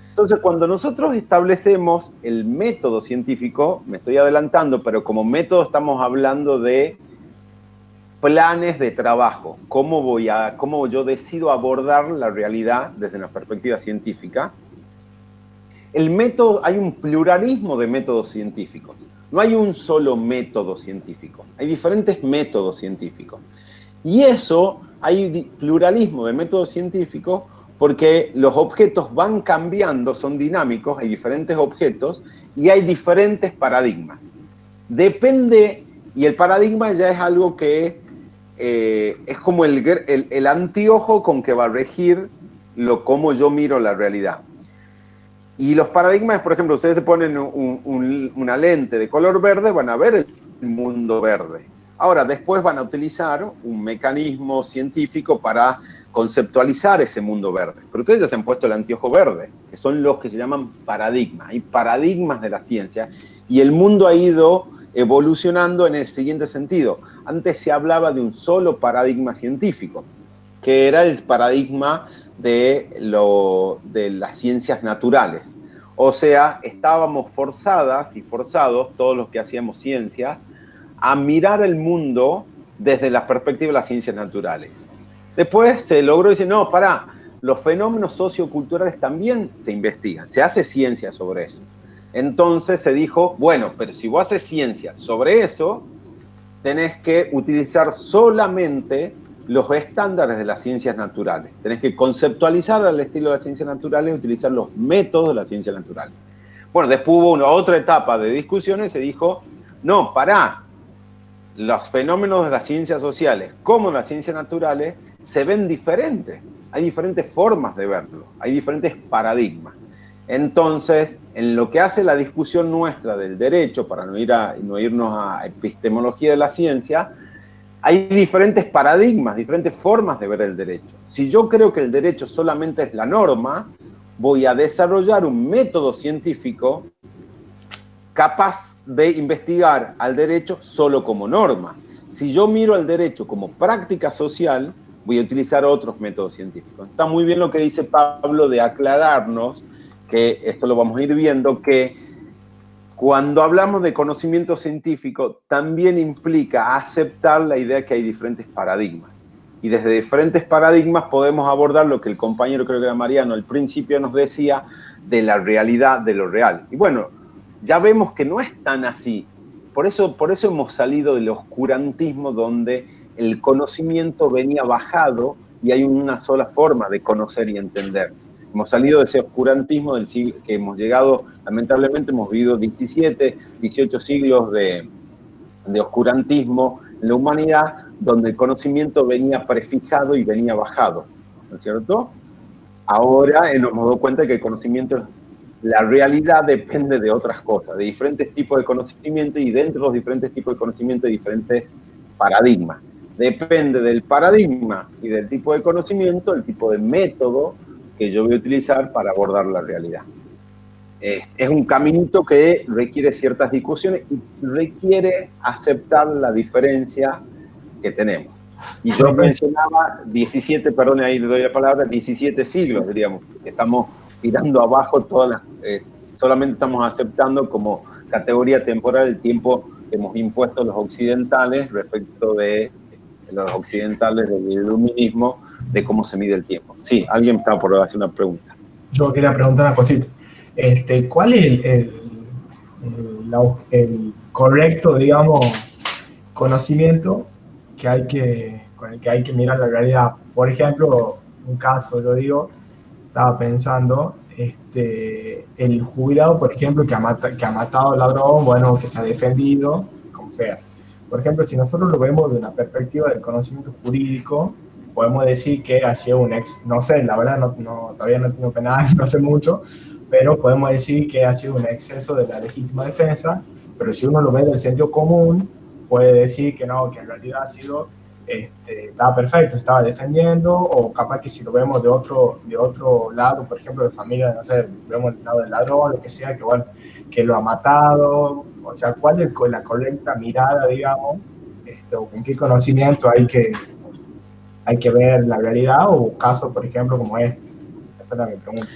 Entonces, cuando nosotros establecemos el método científico, me estoy adelantando, pero como método estamos hablando de planes de trabajo, cómo yo decido abordar la realidad desde una perspectiva científica. El método, hay un pluralismo de métodos científicos. No hay un solo método científico, hay diferentes métodos científicos. Y eso, hay pluralismo de métodos científicos porque los objetos van cambiando, son dinámicos, hay diferentes objetos y hay diferentes paradigmas. Depende, y el paradigma ya es algo que es como el anteojo con que va a regir cómo yo miro la realidad. Y los paradigmas, por ejemplo, ustedes se ponen una lente de color verde, van a ver el mundo verde. Ahora, después van a utilizar un mecanismo científico para conceptualizar ese mundo verde. Pero ustedes ya se han puesto el anteojo verde, que son los que se llaman paradigmas. Hay paradigmas de la ciencia y el mundo ha ido evolucionando en el siguiente sentido. Antes se hablaba de un solo paradigma científico, que era el paradigma de las ciencias naturales. O sea, estábamos forzadas y forzados, todos los que hacíamos ciencia, a mirar el mundo desde la perspectiva de las ciencias naturales. Después se logró decir, no, los fenómenos socioculturales también se investigan, se hace ciencia sobre eso. Entonces se dijo, bueno, pero si vos haces ciencia sobre eso, tenés que utilizar solamente los estándares de las ciencias naturales. Tenés que conceptualizar al estilo de las ciencias naturales y utilizar los métodos de las ciencias naturales. Bueno, después hubo otra etapa de discusiones y se dijo, no, los fenómenos de las ciencias sociales como las ciencias naturales se ven diferentes. Hay diferentes formas de verlo, hay diferentes paradigmas. Entonces, en lo que hace la discusión nuestra del derecho, para no irnos a epistemología de la ciencia, hay diferentes paradigmas, diferentes formas de ver el derecho. Si yo creo que el derecho solamente es la norma, voy a desarrollar un método científico capaz de investigar al derecho solo como norma. Si yo miro al derecho como práctica social, voy a utilizar otros métodos científicos. Está muy bien lo que dice Pablo de aclararnos, que esto lo vamos a ir viendo, que cuando hablamos de conocimiento científico también implica aceptar la idea que hay diferentes paradigmas. Y desde diferentes paradigmas podemos abordar lo que el compañero, creo que era Mariano, al principio nos decía de la realidad, de lo real. Y bueno, ya vemos que no es tan así. Por eso hemos salido del oscurantismo donde el conocimiento venía bajado y hay una sola forma de conocer y entender. Hemos salido de ese oscurantismo del siglo que hemos llegado, lamentablemente hemos vivido 17, 18 siglos de oscurantismo en la humanidad, donde el conocimiento venía prefijado y venía bajado, ¿no es cierto? Ahora nos hemos dado cuenta que el conocimiento, la realidad depende de otras cosas, de diferentes tipos de conocimiento, y dentro de los diferentes tipos de conocimiento hay diferentes paradigmas. Depende del paradigma y del tipo de conocimiento, el tipo de método que yo voy a utilizar para abordar la realidad. Es un caminito que requiere ciertas discusiones y requiere aceptar la diferencia que tenemos. Y yo mencionaba 17, perdón, ahí le doy la palabra, 17 siglos, diríamos, que estamos tirando abajo todas las, solamente estamos aceptando como categoría temporal el tiempo que hemos impuesto los occidentales respecto de los occidentales del iluminismo, de cómo se mide el tiempo. Sí, alguien está por hacer una pregunta. Yo quería preguntar una cosita. ¿Cuál es el correcto, digamos, conocimiento con el que hay que mirar la realidad? Por ejemplo, un caso, lo digo, estaba pensando, el jubilado, por ejemplo, que ha matado al ladrón, bueno, que se ha defendido, como sea. Por ejemplo, si nosotros lo vemos de una perspectiva del conocimiento jurídico, podemos decir que ha sido no sé, la verdad todavía no tengo penal, no sé mucho, pero podemos decir que ha sido un exceso de la legítima defensa, pero si uno lo ve del sentido común, puede decir que no, que en realidad ha sido, estaba perfecto, estaba defendiendo, o capaz que si lo vemos de otro lado, por ejemplo, de familia, no sé, vemos el lado del ladrón, lo que sea, que bueno, que lo ha matado, o sea, ¿cuál es la correcta mirada, digamos, o con qué conocimiento hay que ver la realidad, o casos, por ejemplo, como este? Esa es la mi pregunta.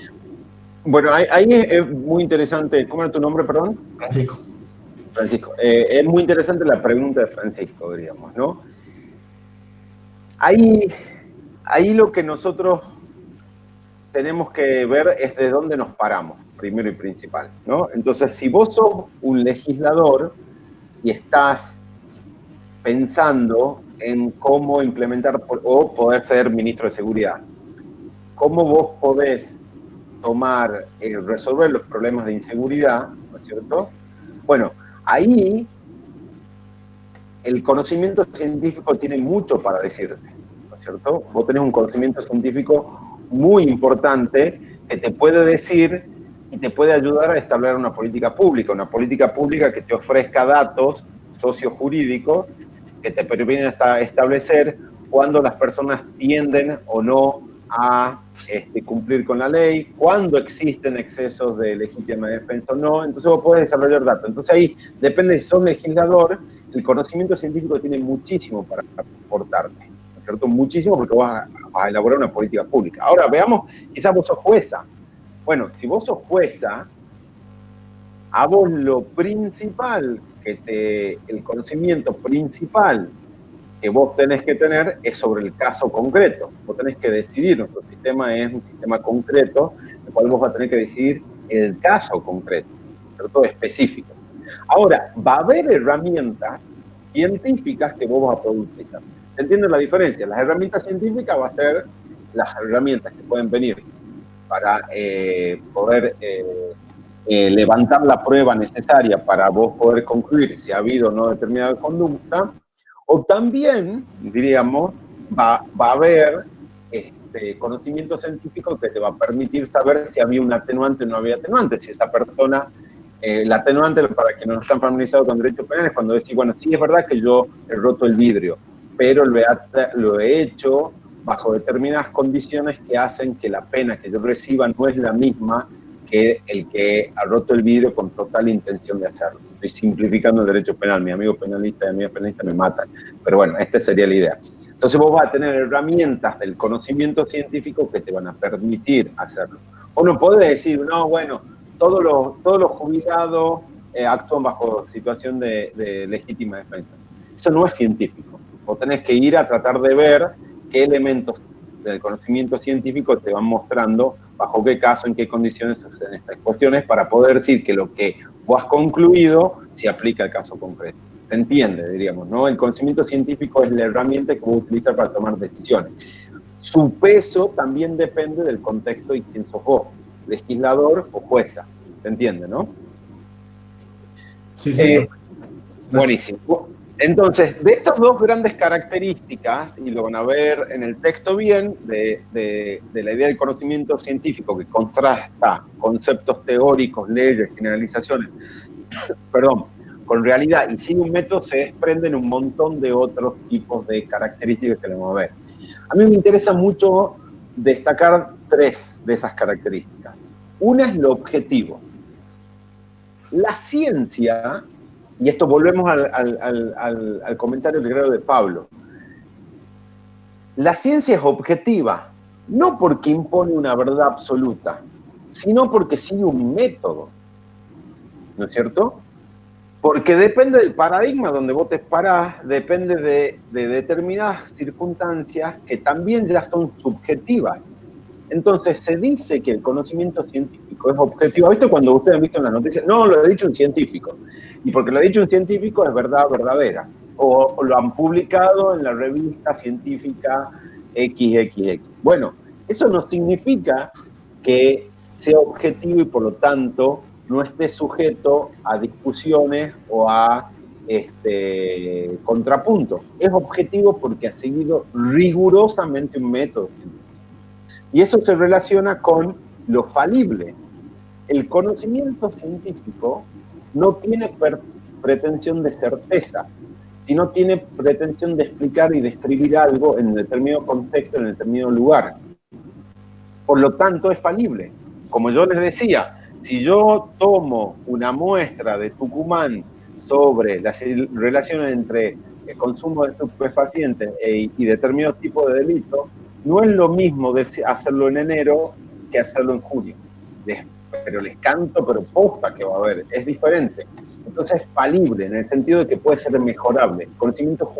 Bueno, ahí es muy interesante. ¿Cómo era tu nombre, perdón? Francisco. Francisco. Es muy interesante la pregunta de Francisco, diríamos, ¿no? Ahí lo que nosotros tenemos que ver es de dónde nos paramos, primero y principal, ¿no? Entonces, si vos sos un legislador y estás pensando en cómo implementar o poder ser ministro de Seguridad, ¿cómo vos podés tomar, resolver los problemas de inseguridad, ¿no es cierto? Bueno, ahí el conocimiento científico tiene mucho para decirte, ¿no es cierto? Vos tenés un conocimiento científico muy importante que te puede decir y te puede ayudar a establecer una política pública que te ofrezca datos sociojurídicos que te permiten establecer cuándo las personas tienden o no a cumplir con la ley, cuándo existen excesos de legítima defensa o no. Entonces vos podés desarrollar datos. Entonces ahí depende si sos legislador, el conocimiento científico tiene muchísimo para aportarte, ¿no es cierto? Muchísimo, porque vas a elaborar una política pública. Ahora veamos, quizás vos sos jueza. Bueno, si vos sos jueza, a vos lo principal, el conocimiento principal que vos tenés que tener es sobre el caso concreto. Vos tenés que decidir, nuestro sistema es un sistema concreto, en el cual vos vas a tener que decidir el caso concreto, ¿cierto? Específico. Ahora, va a haber herramientas científicas que vos vas a poder utilizar. ¿Entienden la diferencia? Las herramientas científicas van a ser las herramientas que pueden venir para poder levantar la prueba necesaria para vos poder concluir si ha habido o no determinada conducta, o también, diríamos, va a haber conocimiento científico que te va a permitir saber si había un atenuante o no había atenuante, si esa persona, la atenuante, para quienes no están familiarizados con derechos penales, cuando decís, bueno, sí es verdad que yo he roto el vidrio, pero lo he hecho bajo determinadas condiciones que hacen que la pena que yo reciba no es la misma que el que ha roto el vidrio con total intención de hacerlo. Estoy simplificando el derecho penal, mi amigo penalista y amiga penalista me matan, pero bueno, esta sería la idea. Entonces vos vas a tener herramientas del conocimiento científico que te van a permitir hacerlo. Uno puede decir, no, bueno, todos los jubilados actúan bajo situación de legítima defensa. Eso no es científico. Vos tenés que ir a tratar de ver qué elementos del conocimiento científico te van mostrando bajo qué caso, en qué condiciones suceden estas cuestiones, para poder decir que lo que vos has concluido se aplica al caso concreto. Se entiende, diríamos, ¿no? El conocimiento científico es la herramienta que vos utilizas para tomar decisiones. Su peso también depende del contexto y quién sos vos, legislador o jueza. ¿Se entiende, no? Sí, sí. Buenísimo. Entonces, de estas dos grandes características, y lo van a ver en el texto bien, de la idea del conocimiento científico que contrasta conceptos teóricos, leyes, generalizaciones, perdón, con realidad y sin un método, se desprenden un montón de otros tipos de características que le vamos a ver. A mí me interesa mucho destacar tres de esas características. Una es lo objetivo. La ciencia, y esto volvemos al comentario que creo de Pablo, la ciencia es objetiva, no porque impone una verdad absoluta, sino porque sigue un método, ¿no es cierto? Porque depende del paradigma donde vos te parás, depende de determinadas circunstancias que también ya son subjetivas. Entonces, se dice que el conocimiento científico es objetivo. ¿Viste cuando ustedes han visto en las noticias? No, lo ha dicho un científico. Y porque lo ha dicho un científico es verdad verdadera. O lo han publicado en la revista científica XXX. Bueno, eso no significa que sea objetivo y por lo tanto no esté sujeto a discusiones o a contrapuntos. Es objetivo porque ha seguido rigurosamente un método científico. Y eso se relaciona con lo falible. El conocimiento científico no tiene pretensión de certeza, sino tiene pretensión de explicar y describir algo en determinado contexto, en determinado lugar. Por lo tanto, es falible. Como yo les decía, si yo tomo una muestra de Tucumán sobre las relaciones entre el consumo de estupefacientes y determinados tipos de delitos, no es lo mismo hacerlo en enero que hacerlo en junio. Pero les canto, pero posta que va a haber, es diferente. Entonces es falible en el sentido de que puede ser mejorable. El conocimiento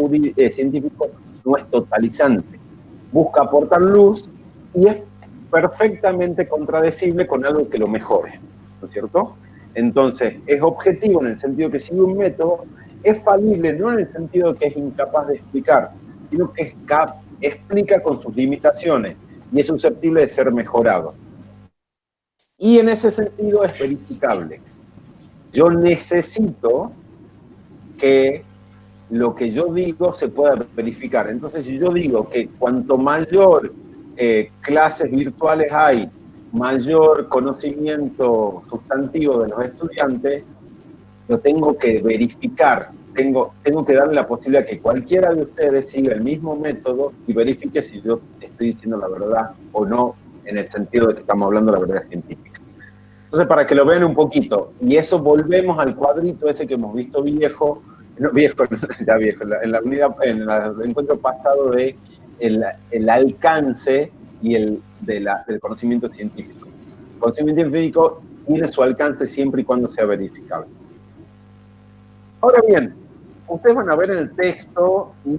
científico no es totalizante. Busca aportar luz y es perfectamente contradecible con algo que lo mejore, ¿no es cierto? Entonces es objetivo en el sentido que sigue un método, es falible no en el sentido de que es incapaz de explicar, sino que explica con sus limitaciones y es susceptible de ser mejorado. Y en ese sentido es verificable. Yo necesito que lo que yo digo se pueda verificar. Entonces, si yo digo que cuanto mayor clases virtuales hay, mayor conocimiento sustantivo de los estudiantes, lo tengo que verificar. Tengo que darle la posibilidad que cualquiera de ustedes siga el mismo método y verifique si yo estoy diciendo la verdad o no, en el sentido de que estamos hablando de la verdad científica. Entonces, para que lo vean un poquito, y eso volvemos al cuadrito ese que hemos visto viejo, no viejo, ya viejo, en la unidad, en el encuentro pasado de el alcance y del conocimiento científico. El conocimiento científico tiene su alcance siempre y cuando sea verificable. Ahora bien, ustedes van a ver en el texto y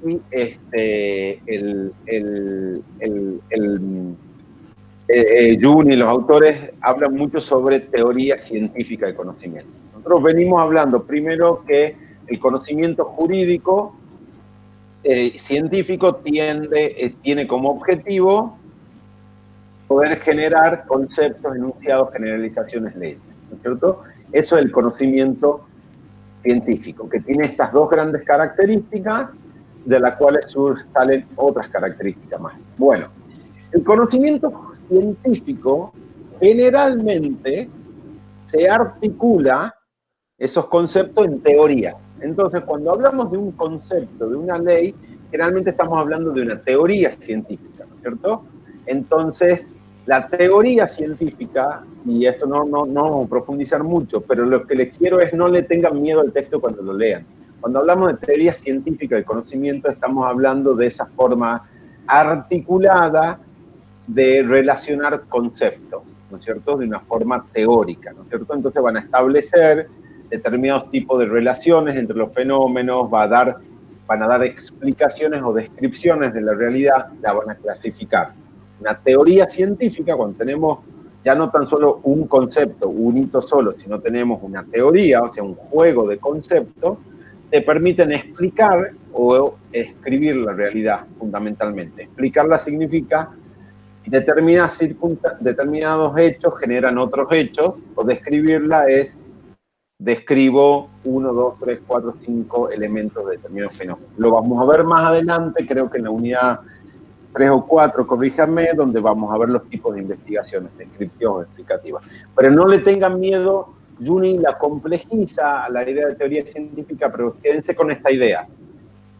Jun y los autores hablan mucho sobre teoría científica de conocimiento. Nosotros venimos hablando primero que el conocimiento jurídico científico tiene como objetivo poder generar conceptos, enunciados, generalizaciones, leyes, ¿no es cierto? Eso es el conocimiento científico, que tiene estas dos grandes características, de las cuales salen otras características más. Bueno, el conocimiento científico generalmente se articula esos conceptos en teoría. Entonces, cuando hablamos de un concepto, de una ley, generalmente estamos hablando de una teoría científica, ¿no es cierto? Entonces, la teoría científica, y esto no vamos a profundizar mucho, pero lo que les quiero es no le tengan miedo al texto cuando lo lean. Cuando hablamos de teoría científica de conocimiento, estamos hablando de esa forma articulada de relacionar conceptos, ¿no es cierto?, de una forma teórica, ¿no es cierto? Entonces van a establecer determinados tipos de relaciones entre los fenómenos, van a dar explicaciones o descripciones de la realidad, la van a clasificar. Una teoría científica, cuando tenemos ya no tan solo un concepto, un hito solo, sino tenemos una teoría, o sea, un juego de conceptos, te permiten explicar o escribir la realidad, fundamentalmente. Explicarla significa determinados hechos generan otros hechos, o describirla es describo 1, 2, 3, 4, 5 elementos de determinados fenómenos. Lo vamos a ver más adelante, creo que en la unidad 3 o 4, corríjanme, donde vamos a ver los tipos de investigaciones, descriptivas, explicativas. Pero no le tengan miedo, Juni la complejiza a la idea de teoría científica, pero quédense con esta idea.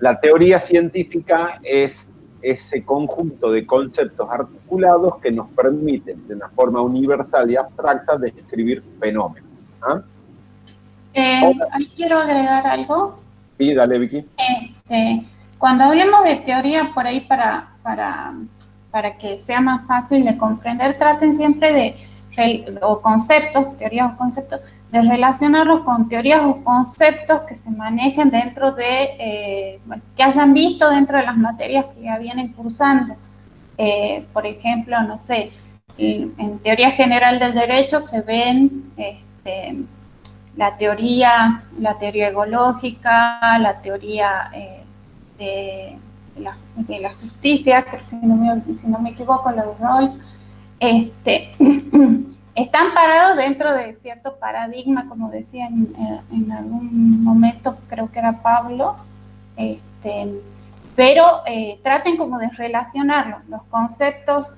La teoría científica es ese conjunto de conceptos articulados que nos permiten, de una forma universal y abstracta, describir fenómenos. ¿Ah? Ahí quiero agregar algo. Sí, dale, Vicky. Cuando hablemos de teoría, por ahí para que sea más fácil de comprender, traten siempre o conceptos, teorías o conceptos, de relacionarlos con teorías o conceptos que se manejen dentro de, bueno, que hayan visto dentro de las materias que ya vienen cursando. Por ejemplo, no sé, en teoría general del derecho se ven la teoría egológica, la teoría de la justicia, que si no me equivoco, los Rawls, están parados dentro de cierto paradigma, como decía en algún momento, creo que era Pablo, pero traten como de relacionarlos, los conceptos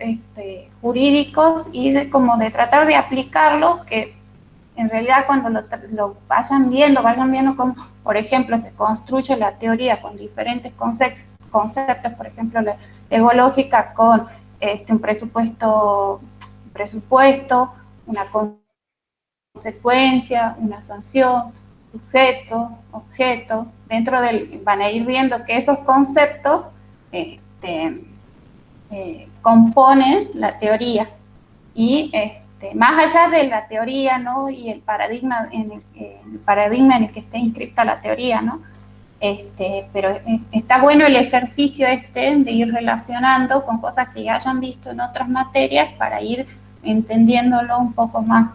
jurídicos y como de tratar de aplicarlos, que en realidad cuando lo vayan viendo como, por ejemplo, se construye la teoría con diferentes conceptos, por ejemplo, la egológica con un presupuesto, una consecuencia, una sanción, sujeto, objeto, van a ir viendo que esos conceptos componen la teoría y más allá de la teoría, ¿no? Y el paradigma en el que esté inscrita la teoría, ¿no? Pero está bueno el ejercicio de ir relacionando con cosas que ya hayan visto en otras materias para ir entendiéndolo un poco más.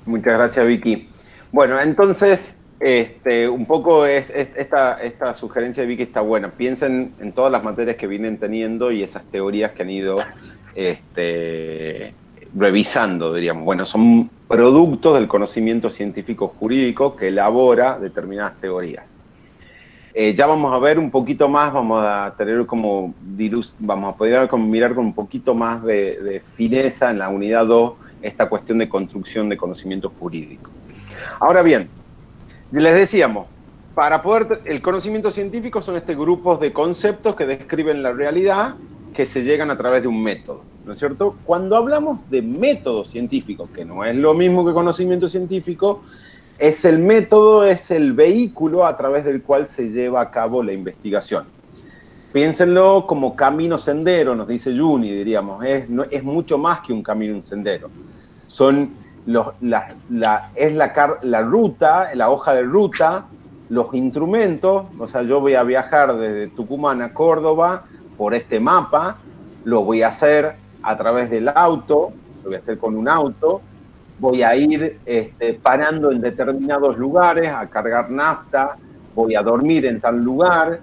Muchas gracias, Vicky. Bueno, entonces, un poco esta sugerencia de Vicky está buena. Piensen en todas las materias que vienen teniendo y esas teorías que han ido revisando, diríamos. Bueno, son productos del conocimiento científico jurídico que elabora determinadas teorías. Ya vamos a ver un poquito más, vamos a poder mirar con un poquito más de fineza en la unidad 2 esta cuestión de construcción de conocimiento jurídico. Ahora bien, les decíamos, el conocimiento científico son grupos de conceptos que describen la realidad que se llegan a través de un método, ¿no es cierto? Cuando hablamos de método científico, que no es lo mismo que conocimiento científico, el método es el vehículo a través del cual se lleva a cabo la investigación. Piénsenlo como camino sendero, nos dice Juni, diríamos, es mucho más que un camino, un sendero. Son la ruta, la hoja de ruta, los instrumentos, o sea, yo voy a viajar desde Tucumán a Córdoba por este mapa, lo voy a hacer a través del auto, lo voy a hacer con un auto, voy a ir parando en determinados lugares a cargar nafta, voy a dormir en tal lugar,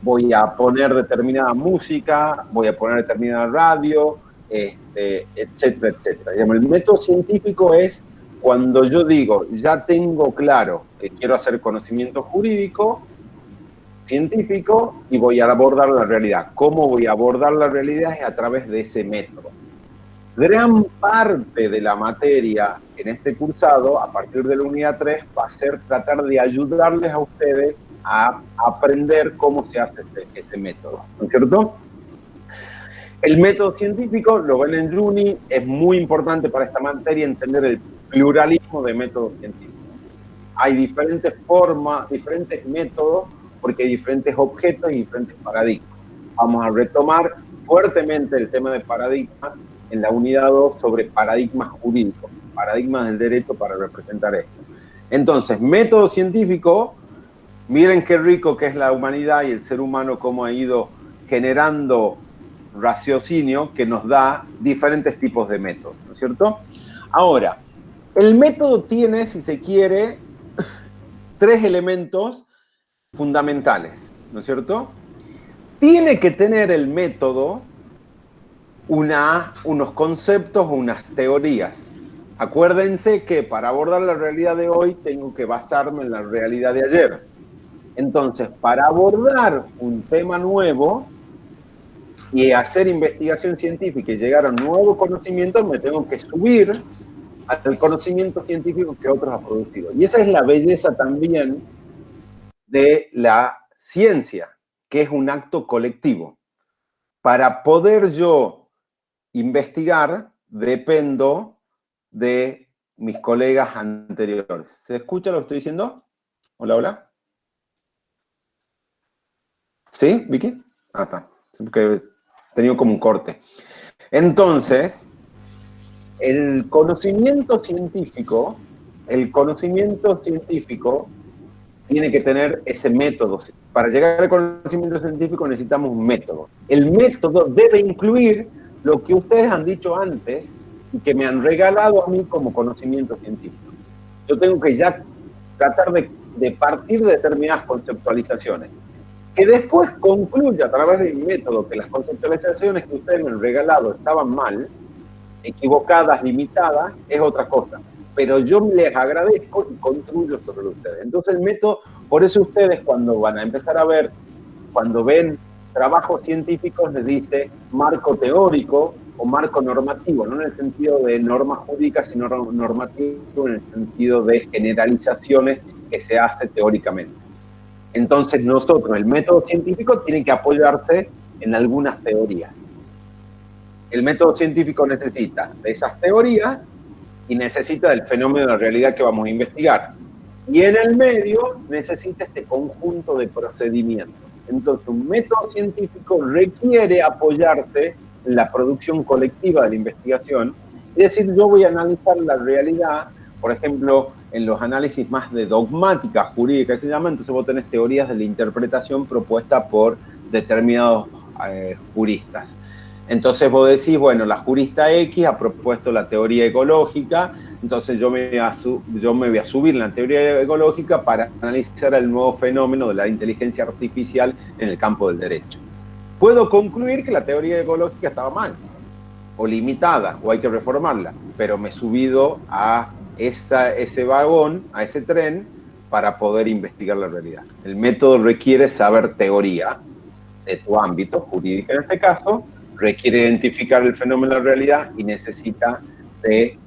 voy a poner determinada música, voy a poner determinada radio, etcétera, etcétera. El método científico es cuando yo digo, ya tengo claro que quiero hacer conocimiento jurídico, científico, y voy a abordar la realidad. ¿Cómo voy a abordar la realidad? Es a través de ese método. Gran parte de la materia en este cursado, a partir de la unidad 3, va a ser tratar de ayudarles a ustedes a aprender cómo se hace ese método, ¿no es cierto? El método científico, lo ven en Juni, es muy importante para esta materia entender el pluralismo de métodos científicos. Hay diferentes formas, diferentes métodos, porque hay diferentes objetos y diferentes paradigmas. Vamos a retomar fuertemente el tema de paradigmas en la unidad 2 sobre paradigmas jurídicos, paradigmas del derecho para representar esto. Entonces, método científico, miren qué rico que es la humanidad y el ser humano, cómo ha ido generando raciocinio que nos da diferentes tipos de métodos, ¿no es cierto? Ahora, el método tiene, si se quiere, 3 elementos fundamentales, ¿no es cierto? Tiene que tener el método unos conceptos o unas teorías. Acuérdense que para abordar la realidad de hoy tengo que basarme en la realidad de ayer. Entonces, para abordar un tema nuevo y hacer investigación científica y llegar a un nuevo conocimiento, me tengo que subir al conocimiento científico que otros han producido. Y esa es la belleza también de la ciencia, que es un acto colectivo. Para poder yo investigar, dependo de mis colegas anteriores. ¿Se escucha lo que estoy diciendo? Hola, hola. ¿Sí, Vicky? Ah, está. Porque he tenido como un corte. Entonces, el conocimiento científico tiene que tener ese método. Para llegar al conocimiento científico necesitamos un método. El método debe incluir lo que ustedes han dicho antes y que me han regalado a mí como conocimiento científico. Yo tengo que ya tratar de partir de determinadas conceptualizaciones. Que después concluya a través del método que las conceptualizaciones que ustedes me han regalado estaban mal, equivocadas, limitadas, es otra cosa. Pero yo les agradezco y construyo sobre ustedes. Entonces el método, por eso ustedes cuando van a empezar a ver, cuando ven trabajos científicos les dice marco teórico o marco normativo, no en el sentido de norma jurídica, sino normativo en el sentido de generalizaciones que se hace teóricamente. Entonces nosotros, el método científico tiene que apoyarse en algunas teorías. El método científico necesita de esas teorías y necesita del fenómeno de la realidad que vamos a investigar. Y en el medio necesita este conjunto de procedimientos. Entonces un método científico requiere apoyarse en la producción colectiva de la investigación. Es decir, yo voy a analizar la realidad, por ejemplo, en los análisis más de dogmática jurídica que se llama, entonces vos tenés teorías de la interpretación propuesta por determinados juristas. Entonces vos decís, bueno, la jurista X ha propuesto la teoría ecológica, entonces yo me voy a subir en la teoría ecológica para analizar el nuevo fenómeno de la inteligencia artificial en el campo del derecho. Puedo concluir que la teoría ecológica estaba mal, o limitada, o hay que reformarla, pero me he subido a ese vagón, a ese tren, para poder investigar la realidad. El método requiere saber teoría de tu ámbito, jurídica en este caso, requiere identificar el fenómeno de la realidad y necesita de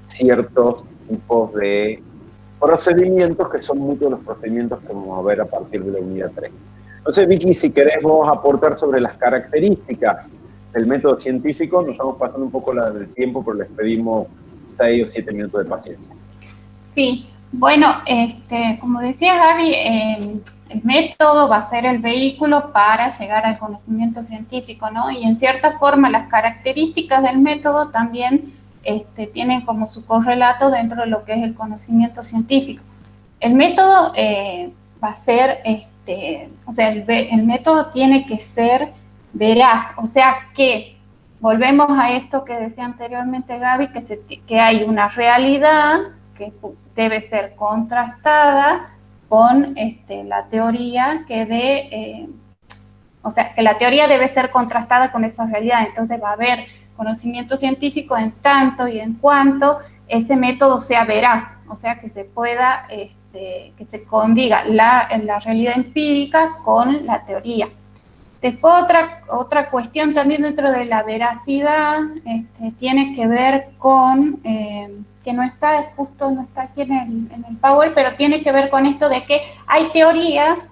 ciertos tipos de procedimientos que son muchos de los procedimientos que vamos a ver a partir de la unidad 3. Entonces, Vicky, si querés vos aportar sobre las características del método científico, nos estamos pasando un poco del tiempo, pero les pedimos 6 o 7 minutos de paciencia. Sí, bueno, como decía Gaby, el método va a ser el vehículo para llegar al conocimiento científico, ¿no? Y en cierta forma las características del método también tienen como su correlato dentro de lo que es el conocimiento científico. El método va a ser, o sea, el método tiene que ser veraz, o sea que volvemos a esto que decía anteriormente Gaby, que hay una realidad que debe ser contrastada con la teoría o sea, que la teoría debe ser contrastada con esa realidad. Entonces va a haber conocimiento científico en tanto y en cuanto ese método sea veraz, o sea, que se pueda, que se condiga la realidad empírica con la teoría. Después otra cuestión también dentro de la veracidad tiene que ver con, que no está aquí en el Power, pero tiene que ver con esto de que hay teorías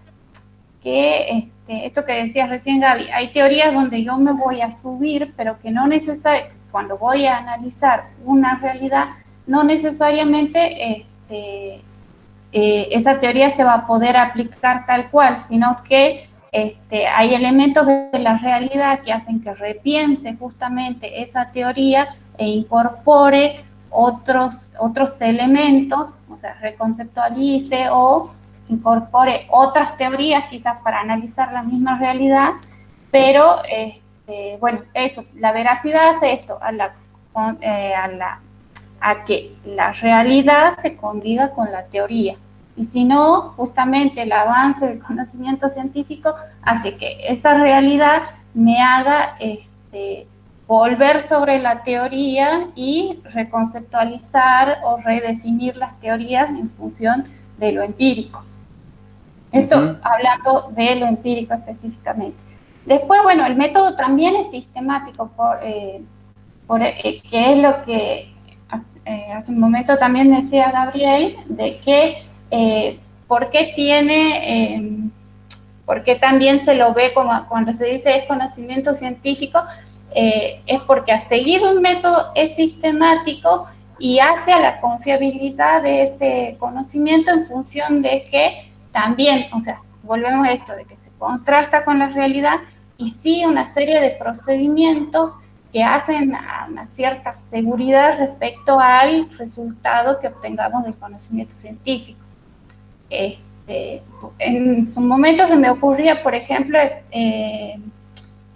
que, esto que decías recién Gaby, hay teorías donde yo me voy a subir, pero que no necesariamente, cuando voy a analizar una realidad, no necesariamente esa teoría se va a poder aplicar tal cual, sino que hay elementos de la realidad que hacen que repiense justamente esa teoría e incorpore otros elementos, o sea, reconceptualice o incorpore otras teorías quizás para analizar la misma realidad, pero bueno, eso, la veracidad hace esto, a que la realidad se condiga con la teoría. Y si no, justamente el avance del conocimiento científico hace que esa realidad me haga volver sobre la teoría y reconceptualizar o redefinir las teorías en función de lo empírico. Esto hablando de lo empírico específicamente. Después, bueno, el método también es sistemático, que es lo que hace un momento también decía Gabriel, de que ¿por qué también se lo ve como cuando se dice es conocimiento científico? Es porque a seguir un método es sistemático y hace a la confiabilidad de ese conocimiento en función de que también, o sea, volvemos a esto, de que se contrasta con la realidad y sigue una serie de procedimientos que hacen a una cierta seguridad respecto al resultado que obtengamos del conocimiento científico. En su momento se me ocurría, por ejemplo,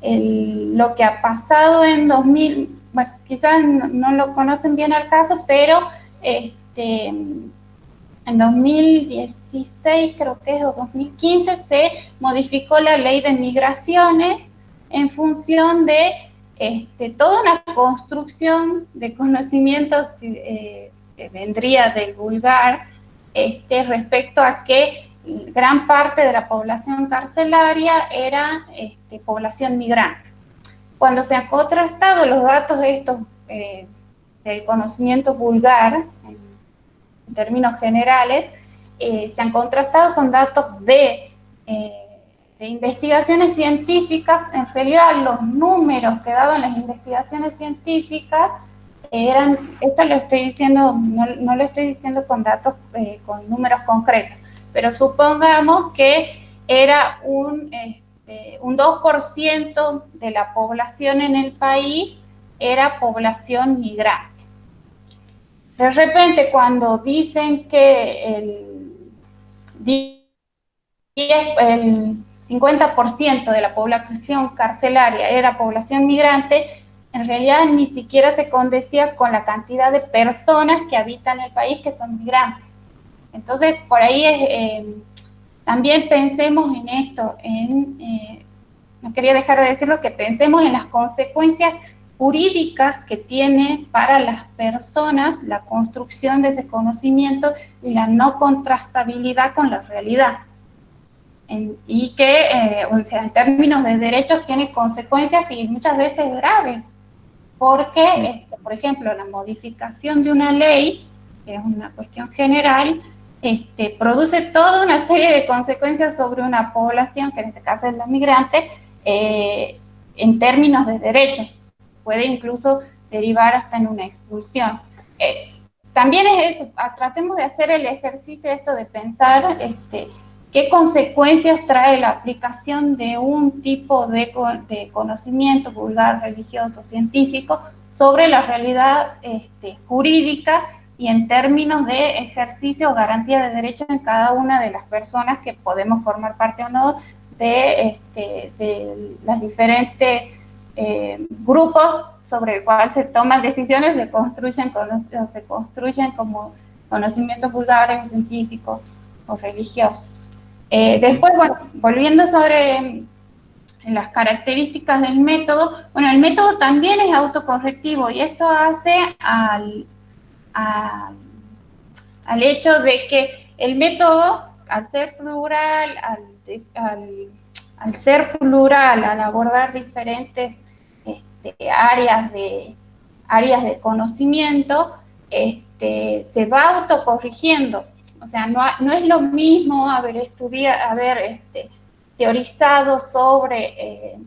lo que ha pasado en 2000, bueno, quizás no lo conocen bien al caso, pero en 2016 creo que es, o 2015, se modificó la ley de migraciones en función de toda una construcción de conocimientos que vendría a divulgar respecto a que gran parte de la población carcelaria era población migrante. Cuando se han contrastado los datos estos del conocimiento vulgar, en términos generales, se han contrastado con datos de investigaciones científicas. En realidad los números que daban las investigaciones científicas eran, esto lo estoy diciendo, no lo estoy diciendo con datos, con números concretos, pero supongamos que era un 2% de la población en el país era población migrante. De repente, cuando dicen que el 50% de la población carcelaria era población migrante, en realidad ni siquiera se condecía con la cantidad de personas que habitan el país que son migrantes. Entonces, por ahí también pensemos en esto, no quería dejar de decirlo, que pensemos en las consecuencias jurídicas que tiene para las personas la construcción de ese conocimiento y la no contrastabilidad con la realidad. Y que, o sea, en términos de derechos tiene consecuencias y muchas veces graves, porque, por ejemplo, la modificación de una ley, que es una cuestión general, produce toda una serie de consecuencias sobre una población, que en este caso es la migrante, en términos de derechos. Puede incluso derivar hasta en una expulsión. También es eso, tratemos de hacer el ejercicio esto de pensar qué consecuencias trae la aplicación de un tipo de conocimiento vulgar, religioso, científico, sobre la realidad jurídica y en términos de ejercicio o garantía de derechos en cada una de las personas que podemos formar parte o no de las diferentes grupos sobre el cual se toman decisiones, se construyen como conocimientos vulgares o científicos o religiosos. Después, bueno, volviendo sobre las características del método, bueno, el método también es autocorrectivo y esto hace al hecho de que el método, al ser plural, al abordar diferentes áreas de conocimiento, se va autocorrigiendo. O sea, no es lo mismo haber teorizado sobre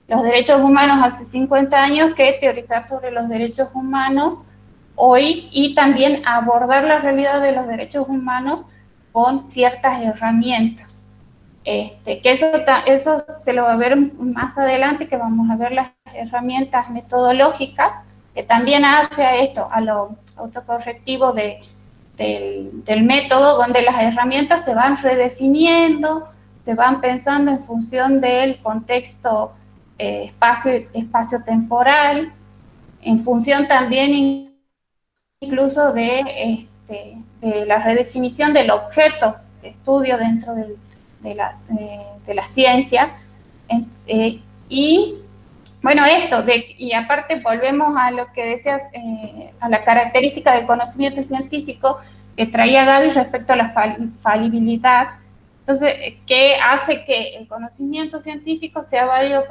los derechos humanos hace 50 años que teorizar sobre los derechos humanos hoy, y también abordar la realidad de los derechos humanos con ciertas herramientas. Que eso se lo va a ver más adelante, que vamos a ver las herramientas metodológicas, que también hace a esto, a lo autocorrectivo del método, donde las herramientas se van redefiniendo, se van pensando en función del contexto espacio-temporal, en función también incluso de la redefinición del objeto de estudio dentro de la ciencia. Y bueno, y aparte volvemos a lo que decías, a la característica del conocimiento científico que traía Gaby respecto a la falibilidad. Entonces, ¿qué hace que el conocimiento científico sea válido,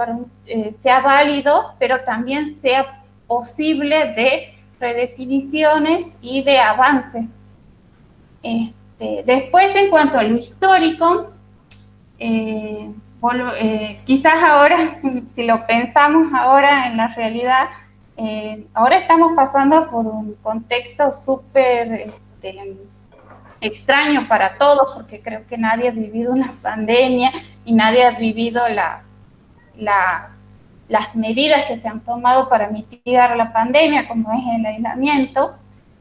pero también sea posible de redefiniciones y de avances? Después, en cuanto a lo histórico, quizás ahora, si lo pensamos ahora en la realidad, ahora estamos pasando por un contexto súper extraño para todos, porque creo que nadie ha vivido una pandemia y nadie ha vivido las medidas que se han tomado para mitigar la pandemia, como es el aislamiento.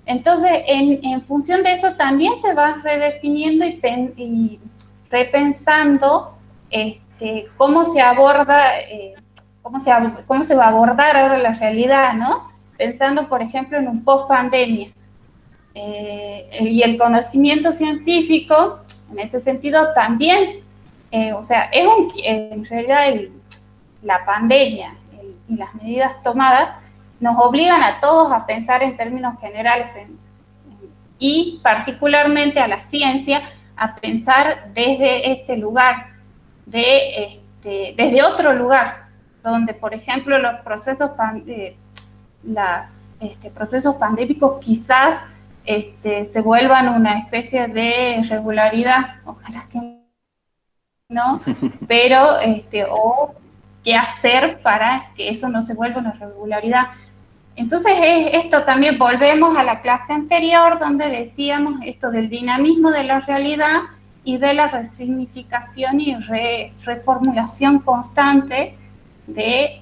Entonces, en función de eso también se va redefiniendo y repensando cómo se aborda, cómo se va a abordar ahora la realidad, ¿no? Pensando, por ejemplo, en un post-pandemia. Y el conocimiento científico, en ese sentido, también, o sea, en realidad la pandemia y las medidas tomadas nos obligan a todos a pensar en términos generales y particularmente a la ciencia a pensar desde este lugar, desde otro lugar, donde, por ejemplo, los procesos procesos pandémicos quizás se vuelvan una especie de regularidad, ojalá que no, pero, o qué hacer para que eso no se vuelva una regularidad. Entonces, esto también volvemos a la clase anterior, donde decíamos esto del dinamismo de la realidad y de la resignificación y reformulación constante del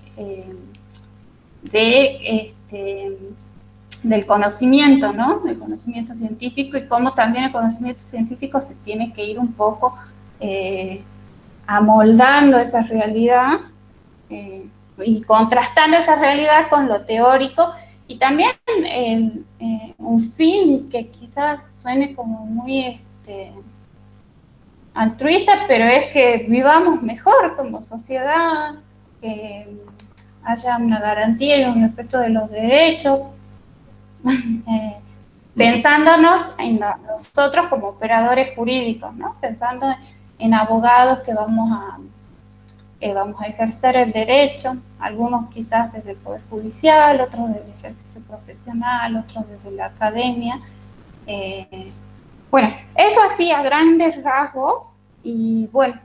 conocimiento, ¿no? Del conocimiento científico, y cómo también el conocimiento científico se tiene que ir un poco amoldando esa realidad y contrastando esa realidad con lo teórico, y también un fin que quizás suene como muy altruista, pero es que vivamos mejor como sociedad, que haya una garantía y un respeto de los derechos, pensándonos en nosotros como operadores jurídicos, ¿no? Pensando en abogados que vamos a ejercer el derecho, algunos quizás desde el Poder Judicial, otros desde el ejercicio profesional, otros desde la academia. Bueno, eso así a grandes rasgos, y bueno,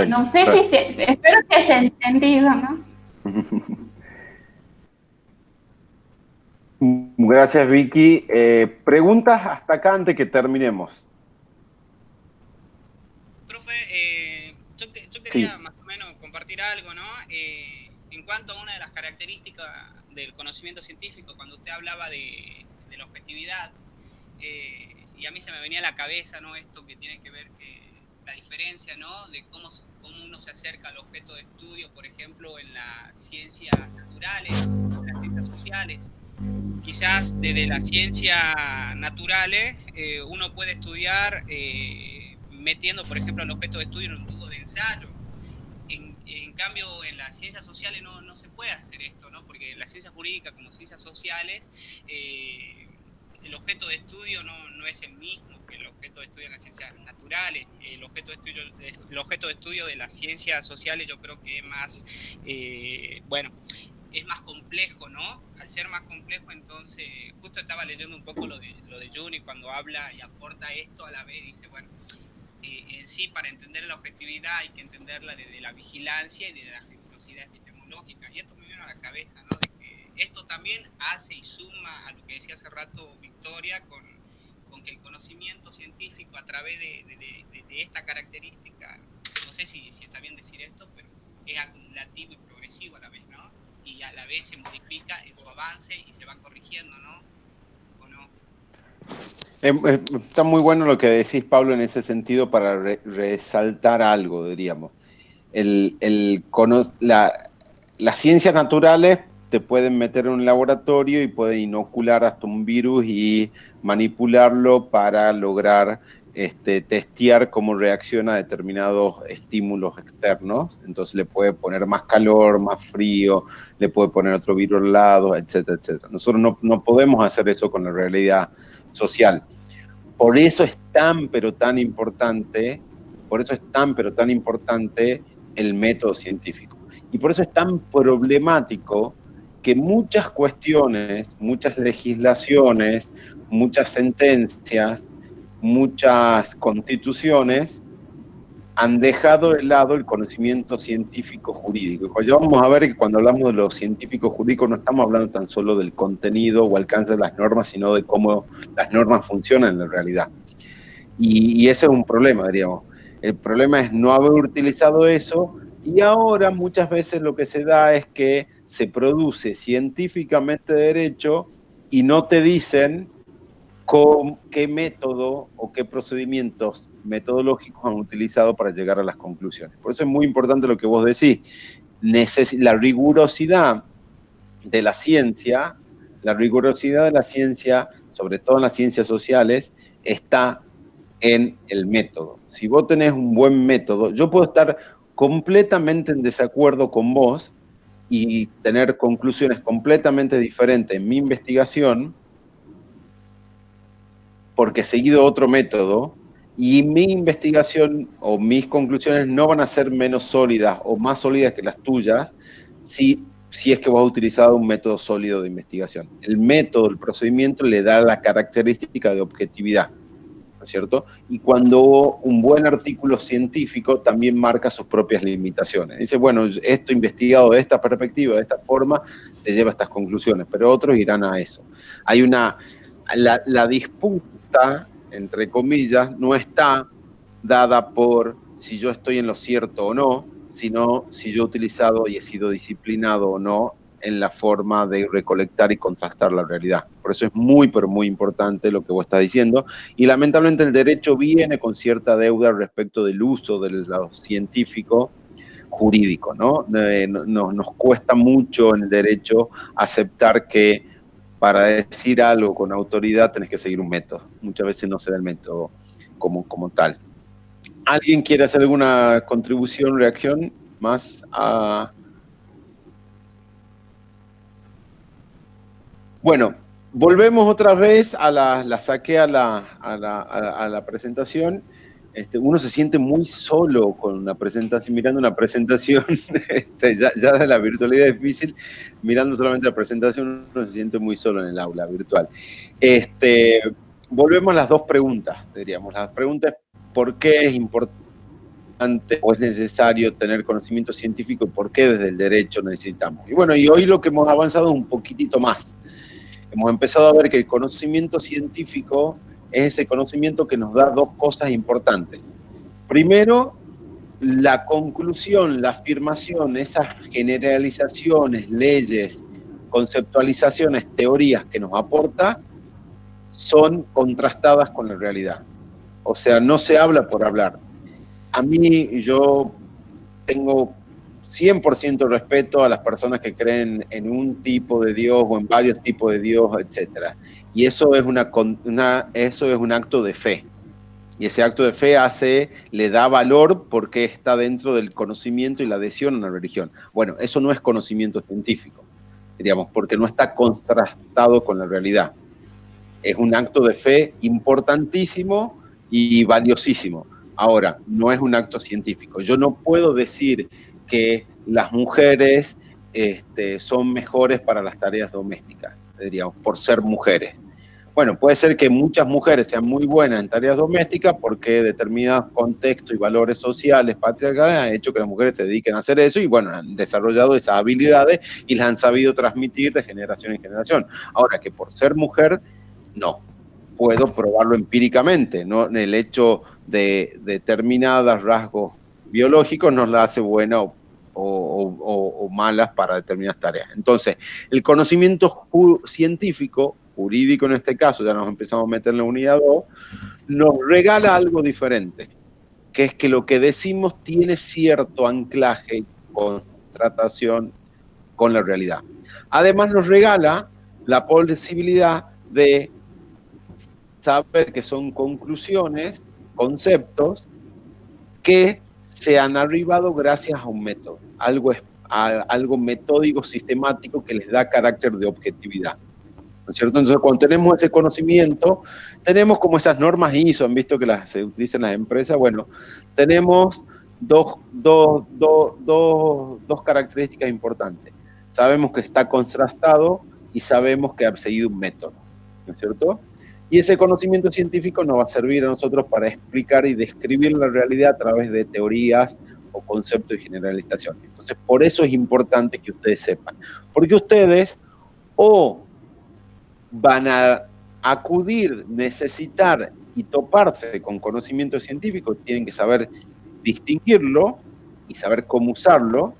no sé espero que haya entendido, ¿no? Gracias, Vicky. Preguntas hasta acá antes que terminemos. Profe, yo quería más o menos compartir algo, ¿no? En cuanto a una de las características del conocimiento científico, cuando usted hablaba de la objetividad, y a mí se me venía a la cabeza, ¿no? Esto que tiene que ver la diferencia, ¿no? De cómo uno se acerca al objeto de estudio, por ejemplo, en las ciencias naturales, en las ciencias sociales. Quizás desde las ciencias naturales uno puede estudiar metiendo, por ejemplo, el objeto de estudio en un tubo de ensayo. En cambio, en las ciencias sociales no se puede hacer esto, ¿no? Porque en las ciencias jurídicas como ciencias sociales, el objeto de estudio no es el mismo que el objeto de estudio en las ciencias naturales. El objeto de estudio de las ciencias sociales yo creo que es más, es más complejo, ¿no? Al ser más complejo, entonces, justo estaba leyendo un poco lo de Juni cuando habla y aporta esto a la vez, dice, bueno, en sí, para entender la objetividad hay que entenderla desde la vigilancia y desde la rigurosidad epistemológica. Y esto me vino a la cabeza, ¿no? De que esto también hace y suma a lo que decía hace rato Victoria, con que el conocimiento científico a través de esta característica, no sé si está bien decir esto, pero es acumulativo y progresivo a la vez, ¿no? Y a la vez se modifica en su avance y se va corrigiendo, ¿no? ¿O no? Está muy bueno lo que decís, Pablo, en ese sentido, para resaltar algo, diríamos. Las ciencias naturales te pueden meter en un laboratorio y pueden inocular hasta un virus y manipularlo para lograr testear cómo reacciona a determinados estímulos externos. Entonces le puede poner más calor, más frío, le puede poner otro virus al lado, etcétera, etcétera. Nosotros no podemos hacer eso con la realidad social. Por eso es tan, pero tan importante, el método científico. Y por eso es tan problemático que muchas cuestiones, muchas legislaciones, muchas sentencias, muchas constituciones han dejado de lado el conocimiento científico jurídico. Ya vamos a ver que cuando hablamos de lo científico jurídico no estamos hablando tan solo del contenido o alcance de las normas, sino de cómo las normas funcionan en la realidad. Y ese es un problema, diríamos. El problema es no haber utilizado eso Y ahora muchas veces lo que se da es que se produce científicamente derecho y no te dicen con qué método o qué procedimientos metodológicos han utilizado para llegar a las conclusiones. Por eso es muy importante lo que vos decís. La rigurosidad de la ciencia, sobre todo en las ciencias sociales, está en el método. Si vos tenés un buen método, yo puedo estar completamente en desacuerdo con vos y tener conclusiones completamente diferentes en mi investigación, porque he seguido otro método, y mi investigación o mis conclusiones no van a ser menos sólidas o más sólidas que las tuyas si es que vos has utilizado un método sólido de investigación. El método, el procedimiento le da la característica de objetividad, ¿no es cierto? Y cuando un buen artículo científico también marca sus propias limitaciones. Dice, bueno, esto investigado de esta perspectiva, de esta forma, te lleva a estas conclusiones, pero otros irán a eso. Hay la disputa, entre comillas, no está dada por si yo estoy en lo cierto o no, sino si yo he utilizado y he sido disciplinado o no en la forma de recolectar y contrastar la realidad. Por eso es muy, pero muy importante lo que vos estás diciendo. Y lamentablemente el derecho viene con cierta deuda respecto del uso de lo científico jurídico, ¿no? Nos cuesta mucho en el derecho aceptar que para decir algo con autoridad tenés que seguir un método. Muchas veces no se da el método como tal. ¿Alguien quiere hacer alguna contribución, reacción más a...? Bueno, volvemos otra vez la saqué a la presentación. Uno se siente muy solo con una presentación, mirando una presentación, ya de la virtualidad es difícil, mirando solamente la presentación uno se siente muy solo en el aula virtual. Volvemos a las dos preguntas, diríamos. La pregunta es, ¿por qué es importante o es necesario tener conocimiento científico y por qué desde el derecho necesitamos? Y bueno, y hoy lo que hemos avanzado es un poquitito más. Hemos empezado a ver que el conocimiento científico es ese conocimiento que nos da dos cosas importantes. Primero, la conclusión, la afirmación, esas generalizaciones, leyes, conceptualizaciones, teorías que nos aporta, son contrastadas con la realidad. O sea, no se habla por hablar. A mí, yo tengo 100% respeto a las personas que creen en un tipo de Dios o en varios tipos de Dios, etc. Y eso es eso es un acto de fe. Y ese acto de fe le da valor porque está dentro del conocimiento y la adhesión a una religión. Bueno, eso no es conocimiento científico, diríamos, porque no está contrastado con la realidad. Es un acto de fe importantísimo y valiosísimo. Ahora, no es un acto científico. Yo no puedo decir que las mujeres son mejores para las tareas domésticas, diríamos, por ser mujeres. Bueno, puede ser que muchas mujeres sean muy buenas en tareas domésticas porque determinados contextos y valores sociales, patriarcales, han hecho que las mujeres se dediquen a hacer eso y, bueno, han desarrollado esas habilidades y las han sabido transmitir de generación en generación. Ahora, que por ser mujer, no. Puedo probarlo empíricamente, ¿no? El hecho de determinados rasgos biológicos nos la hace buena o malas para determinadas tareas. Entonces, el conocimiento científico, jurídico en este caso, ya nos empezamos a meter en la unidad 2, nos regala algo diferente, que es que lo que decimos tiene cierto anclaje y contratación con la realidad. Además, nos regala la posibilidad de saber que son conclusiones, conceptos, que se han arribado gracias a un método, algo metódico, sistemático, que les da carácter de objetividad, ¿no es cierto? Entonces, cuando tenemos ese conocimiento, tenemos como esas normas ISO, han visto que se utilizan en las empresas, bueno, tenemos dos características importantes. Sabemos que está contrastado y sabemos que ha seguido un método, ¿no es cierto? Y ese conocimiento científico nos va a servir a nosotros para explicar y describir la realidad a través de teorías o conceptos y generalizaciones. Entonces, por eso es importante que ustedes sepan. Porque ustedes o van a acudir, necesitar y toparse con conocimiento científico, tienen que saber distinguirlo, y saber cómo usarlo.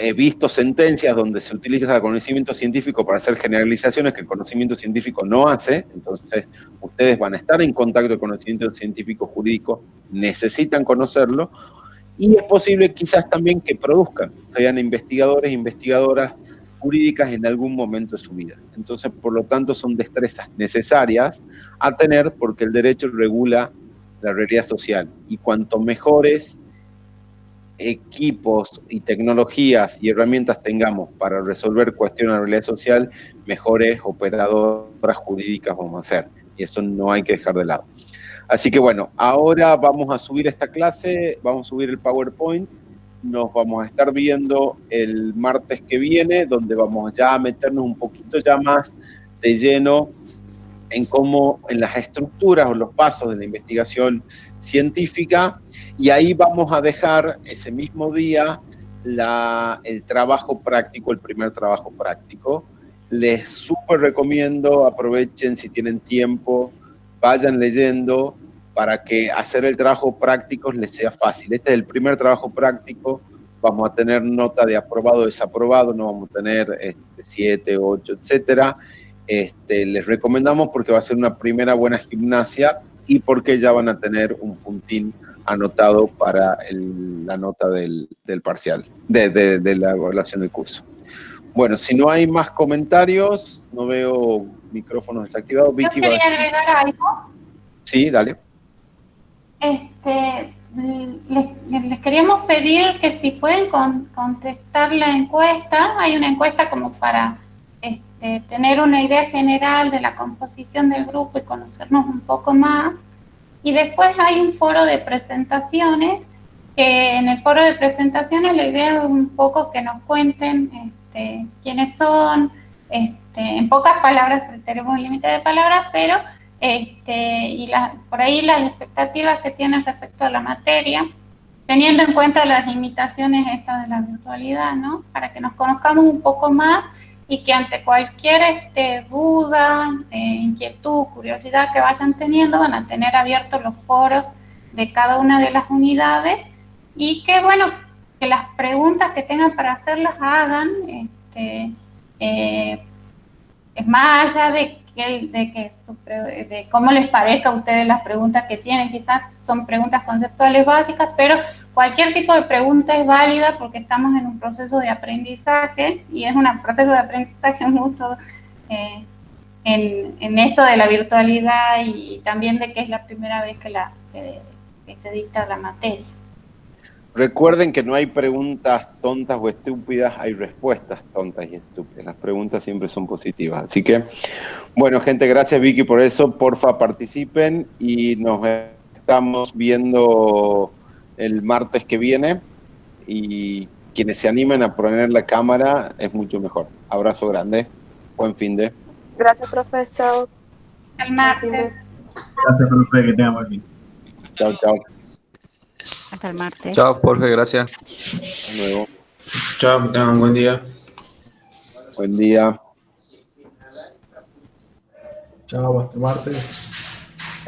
He visto sentencias donde se utiliza el conocimiento científico para hacer generalizaciones que el conocimiento científico no hace, entonces ustedes van a estar en contacto con el conocimiento científico jurídico, necesitan conocerlo, y es posible quizás también que produzcan, sean investigadores, investigadoras jurídicas en algún momento de su vida. Entonces, por lo tanto, son destrezas necesarias a tener porque el derecho regula la realidad social, y cuanto mejores equipos y tecnologías y herramientas tengamos para resolver cuestiones de la realidad social, mejores operadoras jurídicas vamos a ser, y eso no hay que dejar de lado. Así que bueno, ahora vamos a subir esta clase, vamos a subir el PowerPoint, nos vamos a estar viendo el martes que viene, donde vamos ya a meternos un poquito ya más de lleno en cómo, en las estructuras o los pasos de la investigación científica, y ahí vamos a dejar ese mismo día el trabajo práctico, el primer trabajo práctico. Les súper recomiendo, aprovechen si tienen tiempo, vayan leyendo para que hacer el trabajo práctico les sea fácil. Este es el primer trabajo práctico, vamos a tener nota de aprobado o desaprobado, no vamos a tener 7, 8, etcétera. Les recomendamos porque va a ser una primera buena gimnasia y porque ya van a tener un puntín anotado para la nota del parcial, de la evaluación del curso. Bueno, si no hay más comentarios, no veo micrófonos desactivados. Yo quería agregar algo. Sí, dale. Les queríamos pedir que si pueden contestar la encuesta, hay una encuesta como para tener una idea general de la composición del grupo y conocernos un poco más. Y después hay un foro de presentaciones, que en el foro de presentaciones la idea es un poco que nos cuenten quiénes son, en pocas palabras, porque tenemos un límite de palabras, pero por ahí las expectativas que tienen respecto a la materia, teniendo en cuenta las limitaciones estas de la virtualidad, ¿no? Para que nos conozcamos un poco más y que ante cualquier duda, inquietud, curiosidad que vayan teniendo, van a tener abiertos los foros de cada una de las unidades, y que, bueno, que las preguntas que tengan para hacerlas hagan, más allá de cómo les parezca a ustedes las preguntas que tienen, quizás son preguntas conceptuales básicas, pero cualquier tipo de pregunta es válida porque estamos en un proceso de aprendizaje, y es un proceso de aprendizaje mucho en esto de la virtualidad, y también de que es la primera vez que se dicta la materia. Recuerden que no hay preguntas tontas o estúpidas, hay respuestas tontas y estúpidas. Las preguntas siempre son positivas. Así que, bueno, gente, gracias Vicky por eso. Porfa, participen y nos estamos viendo el martes que viene. Y quienes se animen a poner la cámara es mucho mejor. Abrazo grande. Buen fin de. Gracias, profe. Chao. Al martes. Gracias, profe, que tengan buen fin. Chao, chao. Hasta el martes. Chao, profe, gracias. Hasta luego. Chao, que tengan buen día. Buen día. Chao, hasta martes.